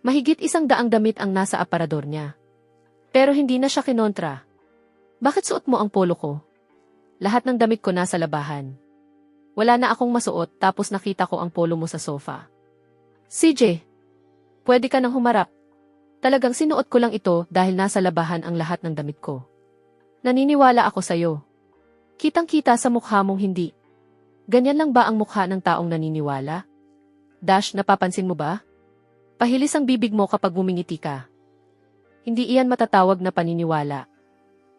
Mahigit 100 damit ang nasa aparador niya. Pero hindi na siya kinontra. Bakit suot mo ang polo ko? Lahat ng damit ko nasa labahan. Wala na akong masuot tapos nakita ko ang polo mo sa sofa. CJ, pwede ka nang humarap. Talagang sinuot ko lang ito dahil nasa labahan ang lahat ng damit ko. Naniniwala ako sa'yo. Kitang-kita sa mukha mong hindi. Ganyan lang ba ang mukha ng taong naniniwala? Dash, napapansin mo ba? Pahilis ang bibig mo kapag bumingiti ka. Hindi iyan matatawag na paniniwala.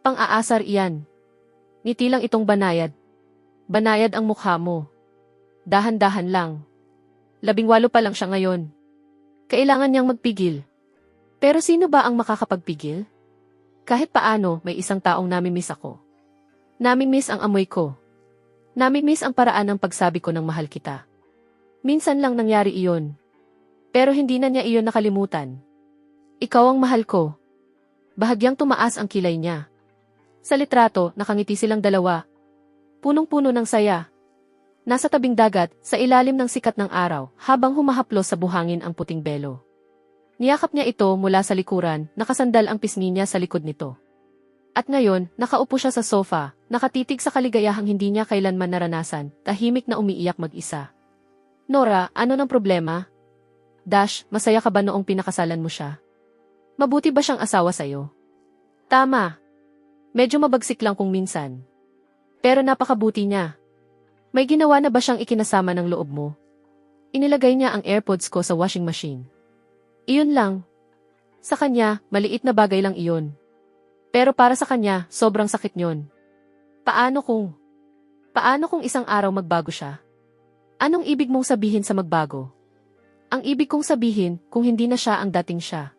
Pang-aasar iyan. Ngiti lang itong banayad. Banayad ang mukha mo. Dahan-dahan lang. 18 pa lang siya ngayon. Kailangan niyang magpigil. Pero sino ba ang makakapagpigil? Kahit paano, may isang taong namimiss ako. Namimiss ang amoy ko. Namimiss ang paraan ng pagsabi ko ng mahal kita. Minsan lang nangyari iyon. Pero hindi na niya iyon nakalimutan. Ikaw ang mahal ko. Bahagyang tumaas ang kilay niya. Sa litrato, nakangiti silang dalawa. Punong-puno ng saya. Nasa tabing dagat, sa ilalim ng sikat ng araw, habang humahaplos sa buhangin ang puting belo. Niyakap niya ito mula sa likuran, nakasandal ang pisngi niya sa likod nito. At ngayon, nakaupo siya sa sofa, nakatitig sa kaligayahang hindi niya kailanman naranasan, tahimik na umiiyak mag-isa. Nora, ano ng problema? Dash, masaya ka ba noong pinakasalan mo siya? Mabuti ba siyang asawa sa'yo? Tama. Medyo mabagsik lang kung minsan. Pero napakabuti niya. May ginawa na ba siyang ikinasama ng loob mo? Inilagay niya ang AirPods ko sa washing machine. Iyon lang. Sa kanya, maliit na bagay lang iyon. Pero para sa kanya, sobrang sakit niyon. Paano kung isang araw magbago siya? Anong ibig mong sabihin sa magbago? Ang ibig kong sabihin, kung hindi na siya ang dating siya.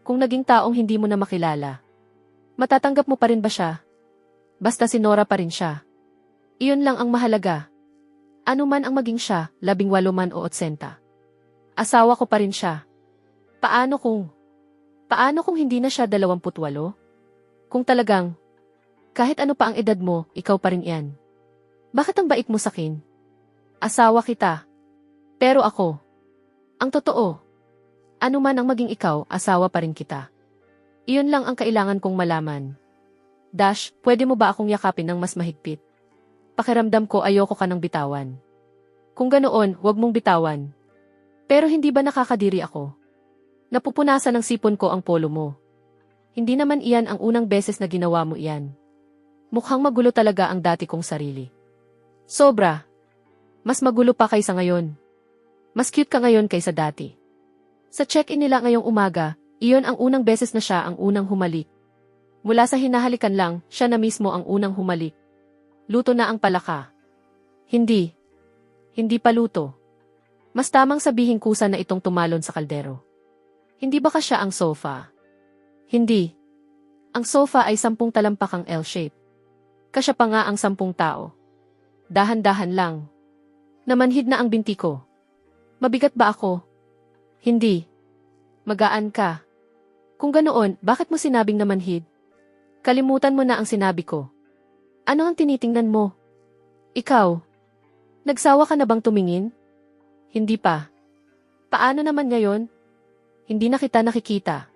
Kung naging taong hindi mo na makilala. Matatanggap mo pa rin ba siya? Basta si Nora pa rin siya. Iyon lang ang mahalaga. Ano man ang maging siya, 18 man o 80. Asawa ko pa rin siya. Paano kung hindi na siya 28? Kung talagang, kahit ano pa ang edad mo, ikaw pa rin yan. Bakit ang bait mo sakin? Asawa kita. Pero ako, ang totoo, ano man ang maging ikaw, asawa pa rin kita. Iyon lang ang kailangan kong malaman. Dash, pwede mo ba akong yakapin ng mas mahigpit? Pakiramdam ko ayoko ka nang bitawan. Kung ganoon, huwag mong bitawan. Pero hindi ba nakakadiri ako? Napupunasan ng sipon ko ang polo mo. Hindi naman iyan ang unang beses na ginawa mo iyan. Mukhang magulo talaga ang dati kong sarili. Sobra. Mas magulo pa kaysa ngayon. Mas cute ka ngayon kaysa dati. Sa check-in nila ngayong umaga, iyon ang unang beses na siya ang unang humalik. Mula sa hinahalikan lang, siya na mismo ang unang humalik. Luto na ang palaka. Hindi. Hindi pa luto. Mas tamang sabihin kusa na itong tumalon sa kaldero. Hindi ba kasya ang sofa? Hindi. Ang sofa ay 10 talampakang L-shape. Kasya pa nga ang 10 tao. Dahan-dahan lang. Namanhid na ang binti ko. Mabigat ba ako? Hindi. Magaan ka. Kung ganoon, bakit mo sinabing namanhid? Kalimutan mo na ang sinabi ko. Ano ang tinitingnan mo? Ikaw. Nagsawa ka na bang tumingin? Hindi pa. Paano naman ngayon? Hindi na kita nakikita.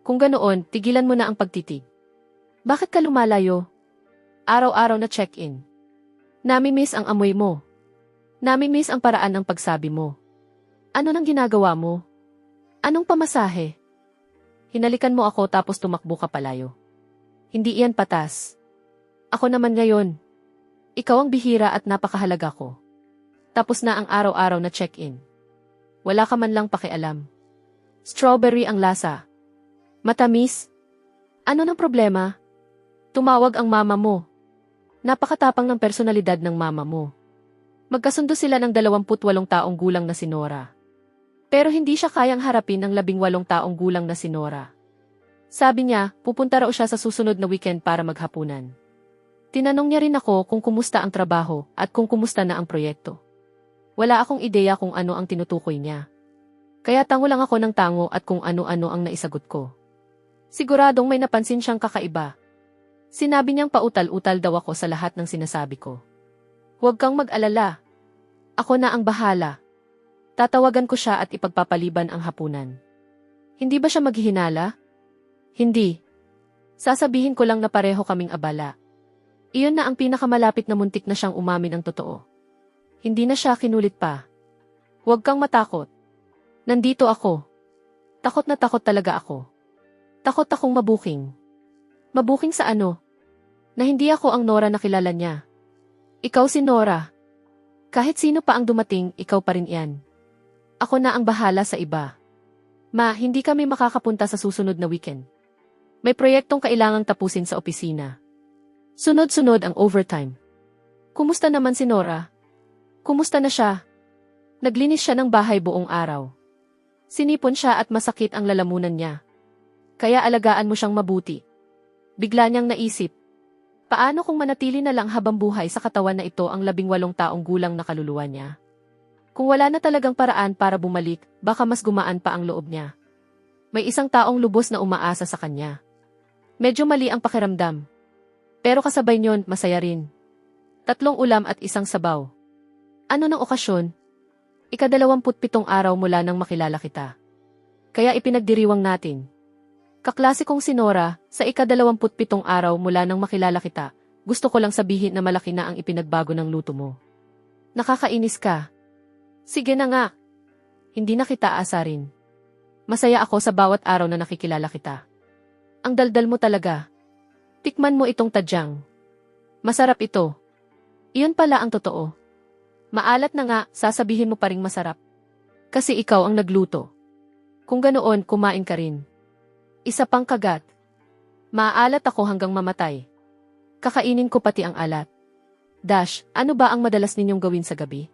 Kung ganoon, tigilan mo na ang pagtitig. Bakit ka lumalayo? Araw-araw na check-in. Namimiss ang amoy mo. Namimiss ang paraan ng pagsabi mo. Ano nang ginagawa mo? Anong pamasahe? Hinalikan mo ako tapos tumakbo ka palayo. Hindi iyan patas. Ako naman ngayon. Ikaw ang bihira at napakahalaga ko. Tapos na ang araw-araw na check-in. Wala ka man lang pakialam. Strawberry ang lasa. Matamis? Ano ng problema? Tumawag ang mama mo. Napakatapang ng personalidad ng mama mo. Magkasundo sila ng 28 taong gulang na si Nora. Pero hindi siya kayang harapin ng 18 taong gulang na si Nora. Sabi niya, pupunta raw siya sa susunod na weekend para maghapunan. Tinanong niya rin ako kung kumusta ang trabaho at kung kumusta na ang proyekto. Wala akong ideya kung ano ang tinutukoy niya. Kaya tango lang ako ng tango at kung ano-ano ang naisagot ko. Siguradong may napansin siyang kakaiba. Sinabi niyang pautal-utal daw ako sa lahat ng sinasabi ko. Huwag kang mag-alala. Ako na ang bahala. Tatawagan ko siya at ipagpapaliban ang hapunan. Hindi ba siya maghihinala? Hindi. Sasabihin ko lang na pareho kaming abala. Iyon na ang pinakamalapit na muntik na siyang umamin ang totoo. Hindi na siya kinulit pa. Huwag kang matakot. Nandito ako. Takot na takot talaga ako. Takot akong mabuking. Mabuking sa ano? Na hindi ako ang Nora na kilala niya. Ikaw si Nora. Kahit sino pa ang dumating, ikaw pa rin yan. Ako na ang bahala sa iba. Ma, hindi kami makakapunta sa susunod na weekend. May proyektong kailangang tapusin sa opisina. Sunod-sunod ang overtime. Kumusta naman si Nora? Kumusta na siya? Naglinis siya ng bahay buong araw. Sinipon siya at masakit ang lalamunan niya. Kaya alagaan mo siyang mabuti. Bigla niyang naisip. Paano kung manatili na lang habang buhay sa katawan na ito ang 18 taong gulang na kaluluwa niya? Kung wala na talagang paraan para bumalik, baka mas gumaan pa ang loob niya. May isang taong lubos na umaasa sa kanya. Medyo mali ang pakiramdam. Pero kasabay niyon, masaya rin. 3 ulam at 1 sabaw. Ano ng okasyon? Ika-27 araw mula nang makilala kita. Kaya ipinagdiriwang natin. Kaklase kong si Nora, sa ika-27 araw mula nang makilala kita, gusto ko lang sabihin na malaki na ang ipinagbago ng luto mo. Nakakainis ka. Sige na nga. Hindi na kita asarin. Masaya ako sa bawat araw na nakikilala kita. Ang daldal mo talaga. Tikman mo itong tadyang. Masarap ito. Iyon pala ang totoo. Maalat na nga, sasabihin mo pa ring masarap. Kasi ikaw ang nagluto. Kung ganoon, kumain ka rin. Isa pang kagat. Maalat ako hanggang mamatay. Kakainin ko pati ang alat. Dash, ano ba ang madalas ninyong gawin sa gabi?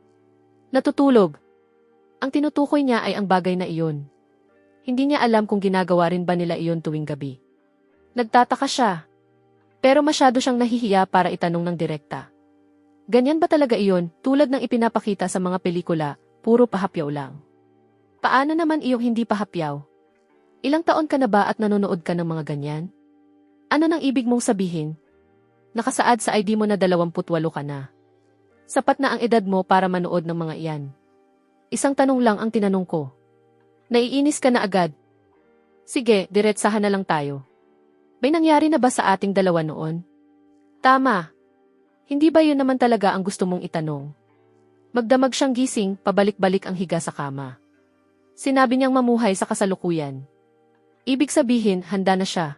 Natutulog. Ang tinutukoy niya ay ang bagay na iyon. Hindi niya alam kung ginagawa rin ba nila iyon tuwing gabi. Nagtataka siya. Pero masyado siyang nahihiya para itanong ng direkta. Ganyan ba talaga iyon, tulad ng ipinapakita sa mga pelikula, puro pahapyaw lang? Paano naman iyong hindi pahapyaw? Ilang taon ka na ba at nanonood ka ng mga ganyan? Ano nang ibig mong sabihin? Nakasaad sa ID mo na 28 ka na. Sapat na ang edad mo para manood ng mga iyan. Isang tanong lang ang tinanong ko. Naiinis ka na agad? Sige, diretsahan na lang tayo. May nangyari na ba sa ating dalawa noon? Tama. Hindi ba yun naman talaga ang gusto mong itanong? Magdamag siyang gising, pabalik-balik ang higa sa kama. Sinabi niyang mamuhay sa kasalukuyan. Ibig sabihin, handa na siya.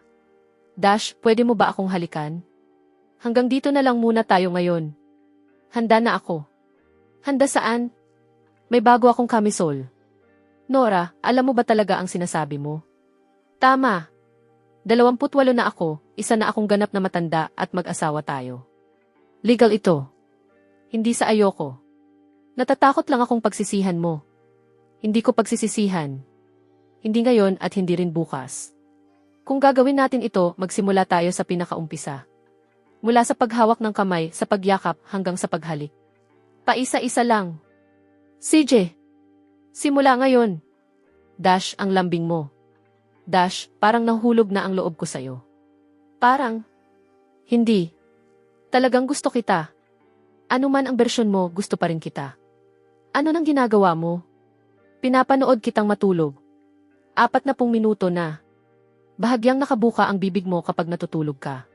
Dash, pwede mo ba akong halikan? Hanggang dito na lang muna tayo ngayon. Handa na ako. Handa saan? May bago akong kamisol. Nora, alam mo ba talaga ang sinasabi mo? Tama. 28 na ako, isa na akong ganap na matanda at mag-asawa tayo. Legal ito. Hindi sa ayoko. Natatakot lang akong pagsisihan mo. Hindi ko pagsisisihan. Hindi ngayon at hindi rin bukas. Kung gagawin natin ito, magsimula tayo sa pinakaumpisa. Mula sa paghawak ng kamay, sa pagyakap, hanggang sa paghalik. Paisa-isa lang. CJ. Simula ngayon. Dash, ang lambing mo. Dash, parang nahulog na ang loob ko sa'yo. Parang. Hindi. Talagang gusto kita. Ano man ang bersyon mo, gusto pa rin kita. Ano nang ginagawa mo? Pinapanood kitang matulog. 40 minuto na. Bahagyang nakabuka ang bibig mo kapag natutulog ka.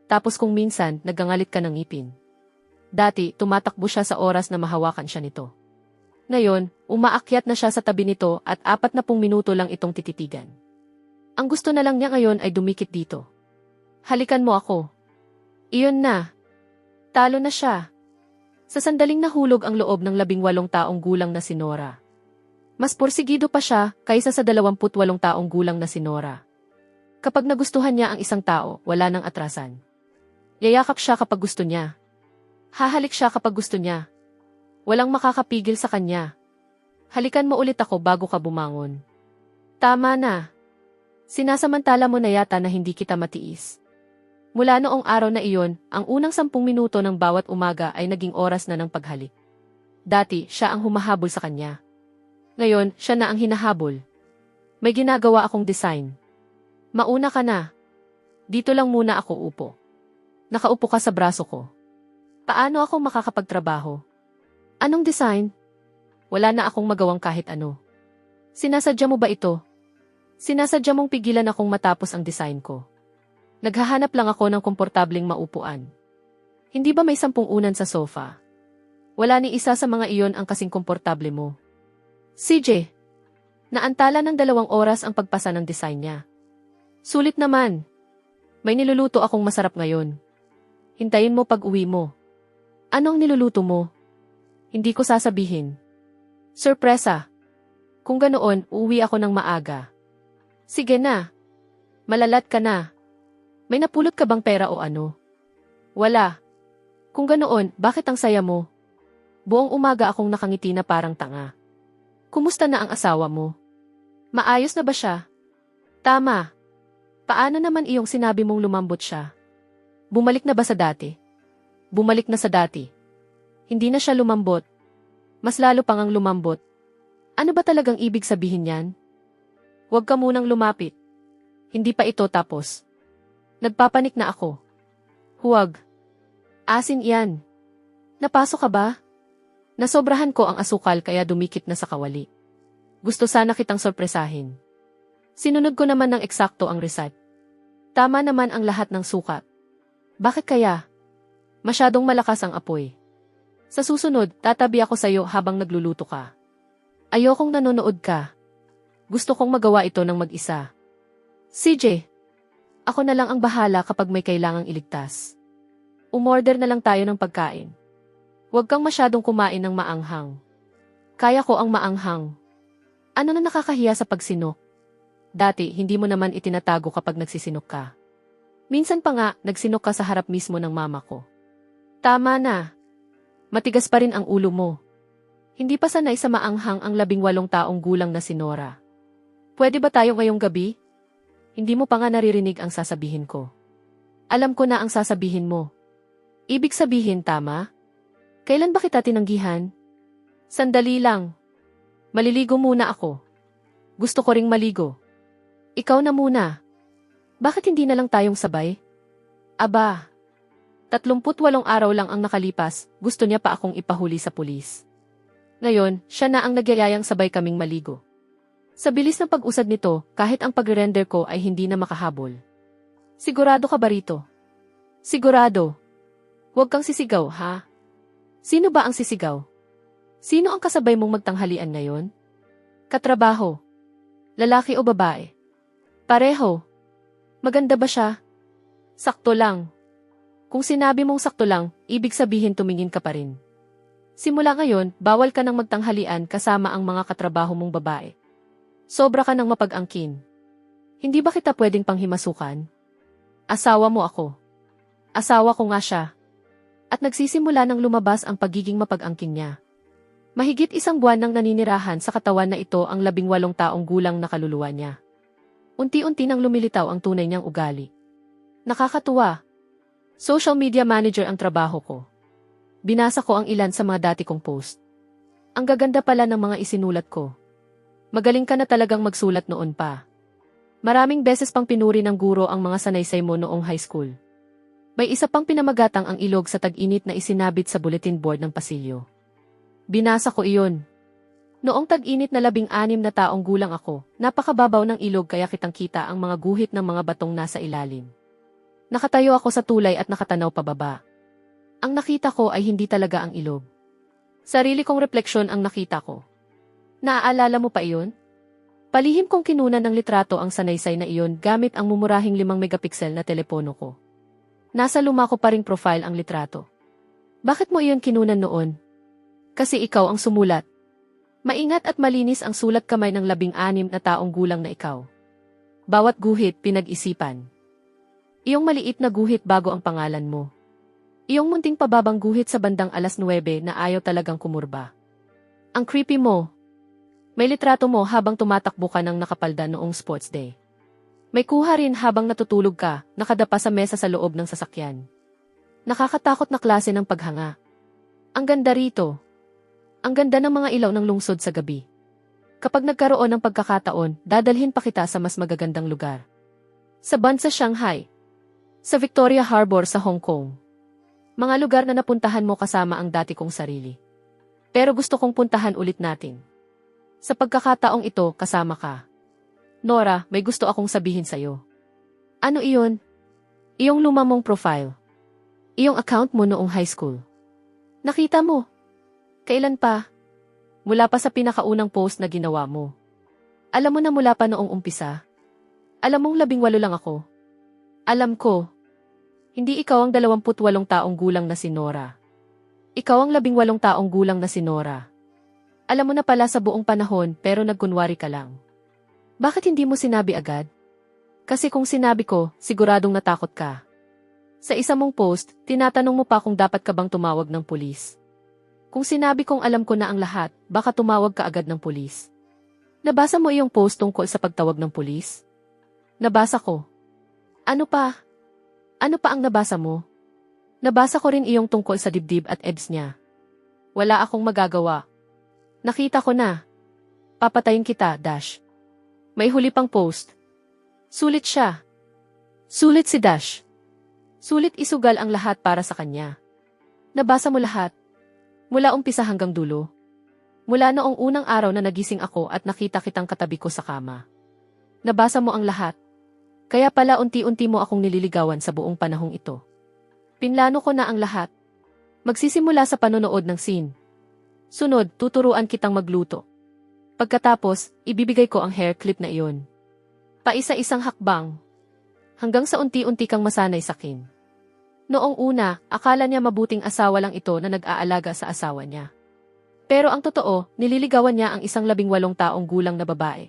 Tapos kung minsan, nagangalit ka ng ngipin. Dati, tumatakbo siya sa oras na mahawakan siya nito. Ngayon, umaakyat na siya sa tabi nito at 40 minuto lang itong tititigan. Ang gusto na lang niya ngayon ay dumikit dito. Halikan mo ako. Iyon na. Talo na siya. Sa sandaling nahulog ang loob ng 18 taong gulang na si Nora. Mas porsigido pa siya kaysa sa 28 taong gulang na si Nora. Kapag nagustuhan niya ang isang tao, wala nang atrasan. Yayakap siya kapag gusto niya. Hahalik siya kapag gusto niya. Walang makakapigil sa kanya. Halikan mo ulit ako bago ka bumangon. Tama na. Sinasamantala mo na yata na hindi kita matiis. Mula noong araw na iyon, ang unang 10 minuto ng bawat umaga ay naging oras na ng paghalik. Dati, siya ang humahabol sa kanya. Ngayon, siya na ang hinahabol. May ginagawa akong design. Mauna ka na. Dito lang muna ako upo. Nakaupo ka sa braso ko. Paano ako makakapagtrabaho? Anong design? Wala na akong magawang kahit ano. Sinasadya mo ba ito? Sinasadya mong pigilan akong matapos ang design ko. Naghahanap lang ako ng komportableng maupuan. Hindi ba may 10 unan sa sofa? Wala ni isa sa mga iyon ang kasing komportable mo. CJ, naantala ng 2 oras ang pagpasa ng design niya. Sulit naman. May niluluto akong masarap ngayon. Hintayin mo pag uwi mo. Anong niluluto mo? Hindi ko sasabihin. Sorpresa. Kung ganoon, uuwi ako ng maaga. Sige na. Malalat ka na. May napulot ka bang pera o ano? Wala. Kung ganoon, bakit ang saya mo? Buong umaga akong nakangiti na parang tanga. Kumusta na ang asawa mo? Maayos na ba siya? Tama. Paano naman iyong sinabi mong lumambot siya? Bumalik na ba sa dati? Bumalik na sa dati. Hindi na siya lumambot. Mas lalo pang ang lumambot. Ano ba talagang ibig sabihin niyan? Huwag ka munang lumapit. Hindi pa ito tapos. Nagpapanik na ako. Huwag. Asin iyan. Napasok ka ba? Nasobrahan ko ang asukal kaya dumikit na sa kawali. Gusto sana kitang sorpresahin. Sinunod ko naman ng eksakto ang reset. Tama naman ang lahat ng sukat. Bakit kaya? Masyadong malakas ang apoy. Sa susunod, tatabi ako sa iyo habang nagluluto ka. Ayokong nanonood ka. Gusto kong magawa ito ng mag-isa. CJ, ako na lang ang bahala kapag may kailangang iligtas. Umorder na lang tayo ng pagkain. Huwag kang masyadong kumain ng maanghang. Kaya ko ang maanghang. Ano na nakakahiya sa pagsinok? Dati, hindi mo naman itinatago kapag nagsisinok ka. Minsan pa nga, nagsinok ka sa harap mismo ng mama ko. Tama na. Matigas pa rin ang ulo mo. Hindi pa sanay sa maanghang ang 18 taong gulang na si Nora. Pwede ba tayo ngayong gabi? Hindi mo pa nga naririnig ang sasabihin ko. Alam ko na ang sasabihin mo. Ibig sabihin tama? Kailan ba kita tinanggihan? Sandali lang. Maliligo muna ako. Gusto ko ring maligo. Ikaw na muna. Bakit hindi na lang tayong sabay? Aba, 38 araw lang ang nakalipas, gusto niya pa akong ipahuli sa pulis. Ngayon, siya na ang nagyayayang sabay kaming maligo. Sa bilis ng pag-usad nito, kahit ang pag-render ko ay hindi na makahabol. Sigurado ka ba rito? Sigurado. Huwag kang sisigaw, ha? Sino ba ang sisigaw? Sino ang kasabay mong magtanghalian ngayon? Katrabaho. Lalaki o babae? Pareho. Maganda ba siya? Sakto lang. Kung sinabi mong sakto lang, ibig sabihin tumingin ka pa rin. Simula ngayon, bawal ka nang magtanghalian kasama ang mga katrabaho mong babae. Sobra ka nang mapag-angkin. Hindi ba kita pwedeng panghimasukan? Asawa mo ako. Asawa ko nga siya. At nagsisimula nang lumabas ang pagiging mapag-angkin niya. Mahigit 1 buwan nang naninirahan sa katawan na ito ang 18 taong gulang na kaluluwa niya. Unti-unti nang lumilitaw ang tunay niyang ugali. Nakakatuwa. Social media manager ang trabaho ko. Binasa ko ang ilan sa mga dati kong post. Ang gaganda pala ng mga isinulat ko. Magaling ka na talagang magsulat noon pa. Maraming beses pang pinuri ng guro ang mga sanaysay mo noong high school. May isa pang pinamagatang ang ilog sa tag-init na isinabit sa bulletin board ng pasilyo. Binasa ko iyon. Noong tag-init na 16 na taong gulang ako, napakababaw ng ilog kaya kitang-kita ang mga guhit ng mga batong nasa ilalim. Nakatayo ako sa tulay at nakatanaw pababa. Ang nakita ko ay hindi talaga ang ilog. Sarili kong refleksyon ang nakita ko. Naaalala mo pa iyon? Palihim kong kinunan ng litrato ang sanaysay na iyon gamit ang mumurahing 5 megapixel na telepono ko. Nasa luma ko pa ring profile ang litrato. Bakit mo iyon kinunan noon? Kasi ikaw ang sumulat. Maingat at malinis ang sulat kamay ng 16 na taong gulang na ikaw. Bawat guhit pinag-isipan. Iyong maliit na guhit bago ang pangalan mo. Iyong munting pababang guhit sa bandang 9:00 na ayaw talagang kumurba. Ang creepy mo. May litrato mo habang tumatakbo ka ng nakapalda noong sports day. May kuha rin habang natutulog ka, nakadapa sa mesa sa loob ng sasakyan. Nakakatakot na klase ng paghanga. Ang ganda rito. Ang ganda ng mga ilaw ng lungsod sa gabi. Kapag nagkaroon ng pagkakataon, dadalhin pa kita sa mas magagandang lugar. Sa Bund sa Shanghai. Sa Victoria Harbor sa Hong Kong. Mga lugar na napuntahan mo kasama ang dati kong sarili. Pero gusto kong puntahan ulit natin. Sa pagkakataong ito, kasama ka. Nora, may gusto akong sabihin sa'yo. Ano iyon? Iyong luma mong profile. Iyong account mo noong high school. Nakita mo? Kailan pa? Mula pa sa pinakaunang post na ginawa mo. Alam mo na mula pa noong umpisa. Alam mong 18 lang ako. Alam ko. Hindi ikaw ang 28 taong gulang na si Nora. Ikaw ang 18 taong gulang na si Nora. Alam mo na pala sa buong panahon pero nagkunwari ka lang. Bakit hindi mo sinabi agad? Kasi kung sinabi ko, siguradong natakot ka. Sa isa mong post, tinatanong mo pa kung dapat ka bang tumawag ng pulis. Kung sinabi kong alam ko na ang lahat, baka tumawag ka agad ng pulis. Nabasa mo iyong post tungkol sa pagtawag ng pulis? Nabasa ko. Ano pa? Ano pa ang nabasa mo? Nabasa ko rin iyong tungkol sa dibdib at abs niya. Wala akong magagawa. Nakita ko na. Papatayin kita, Dash. May huli pang post. Sulit siya. Sulit si Dash. Sulit isugal ang lahat para sa kanya. Nabasa mo lahat. Mula umpisa hanggang dulo. Mula noong unang araw na nagising ako at nakita kitang katabi ko sa kama. Nabasa mo ang lahat. Kaya pala unti-unti mo akong nililigawan sa buong panahong ito. Pinlano ko na ang lahat. Magsisimula sa panonood ng scene. Sunod, tuturuan kitang magluto. Pagkatapos, ibibigay ko ang hair clip na iyon. Paisa-isang hakbang. Hanggang sa unti-unti kang masanay sa akin. Noong una, akala niya mabuting asawa lang ito na nag-aalaga sa asawa niya. Pero ang totoo, nililigawan niya ang isang 18 taong gulang na babae.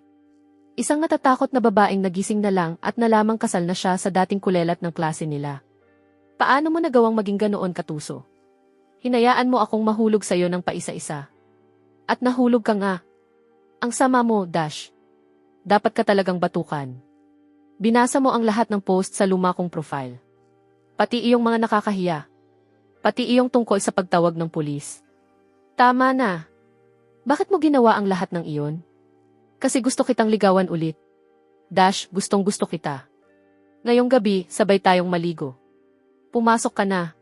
Isang natatakot na babaeng nagising na lang at nalamang kasal na siya sa dating kulelat ng klase nila. Paano mo nagawang maging ganoon katuso? Hinayaan mo akong mahulog sa'yo ng paisa-isa. At nahulog ka nga. Ang sama mo, Dash. Dapat ka talagang batukan. Binasa mo ang lahat ng post sa luma kong profile. Pati iyong mga nakakahiya. Pati iyong tungkol sa pagtawag ng pulis. Tama na. Bakit mo ginawa ang lahat ng iyon? Kasi gusto kitang ligawan ulit. Dash, gustong gusto kita. Ngayong gabi, sabay tayong maligo. Pumasok ka na.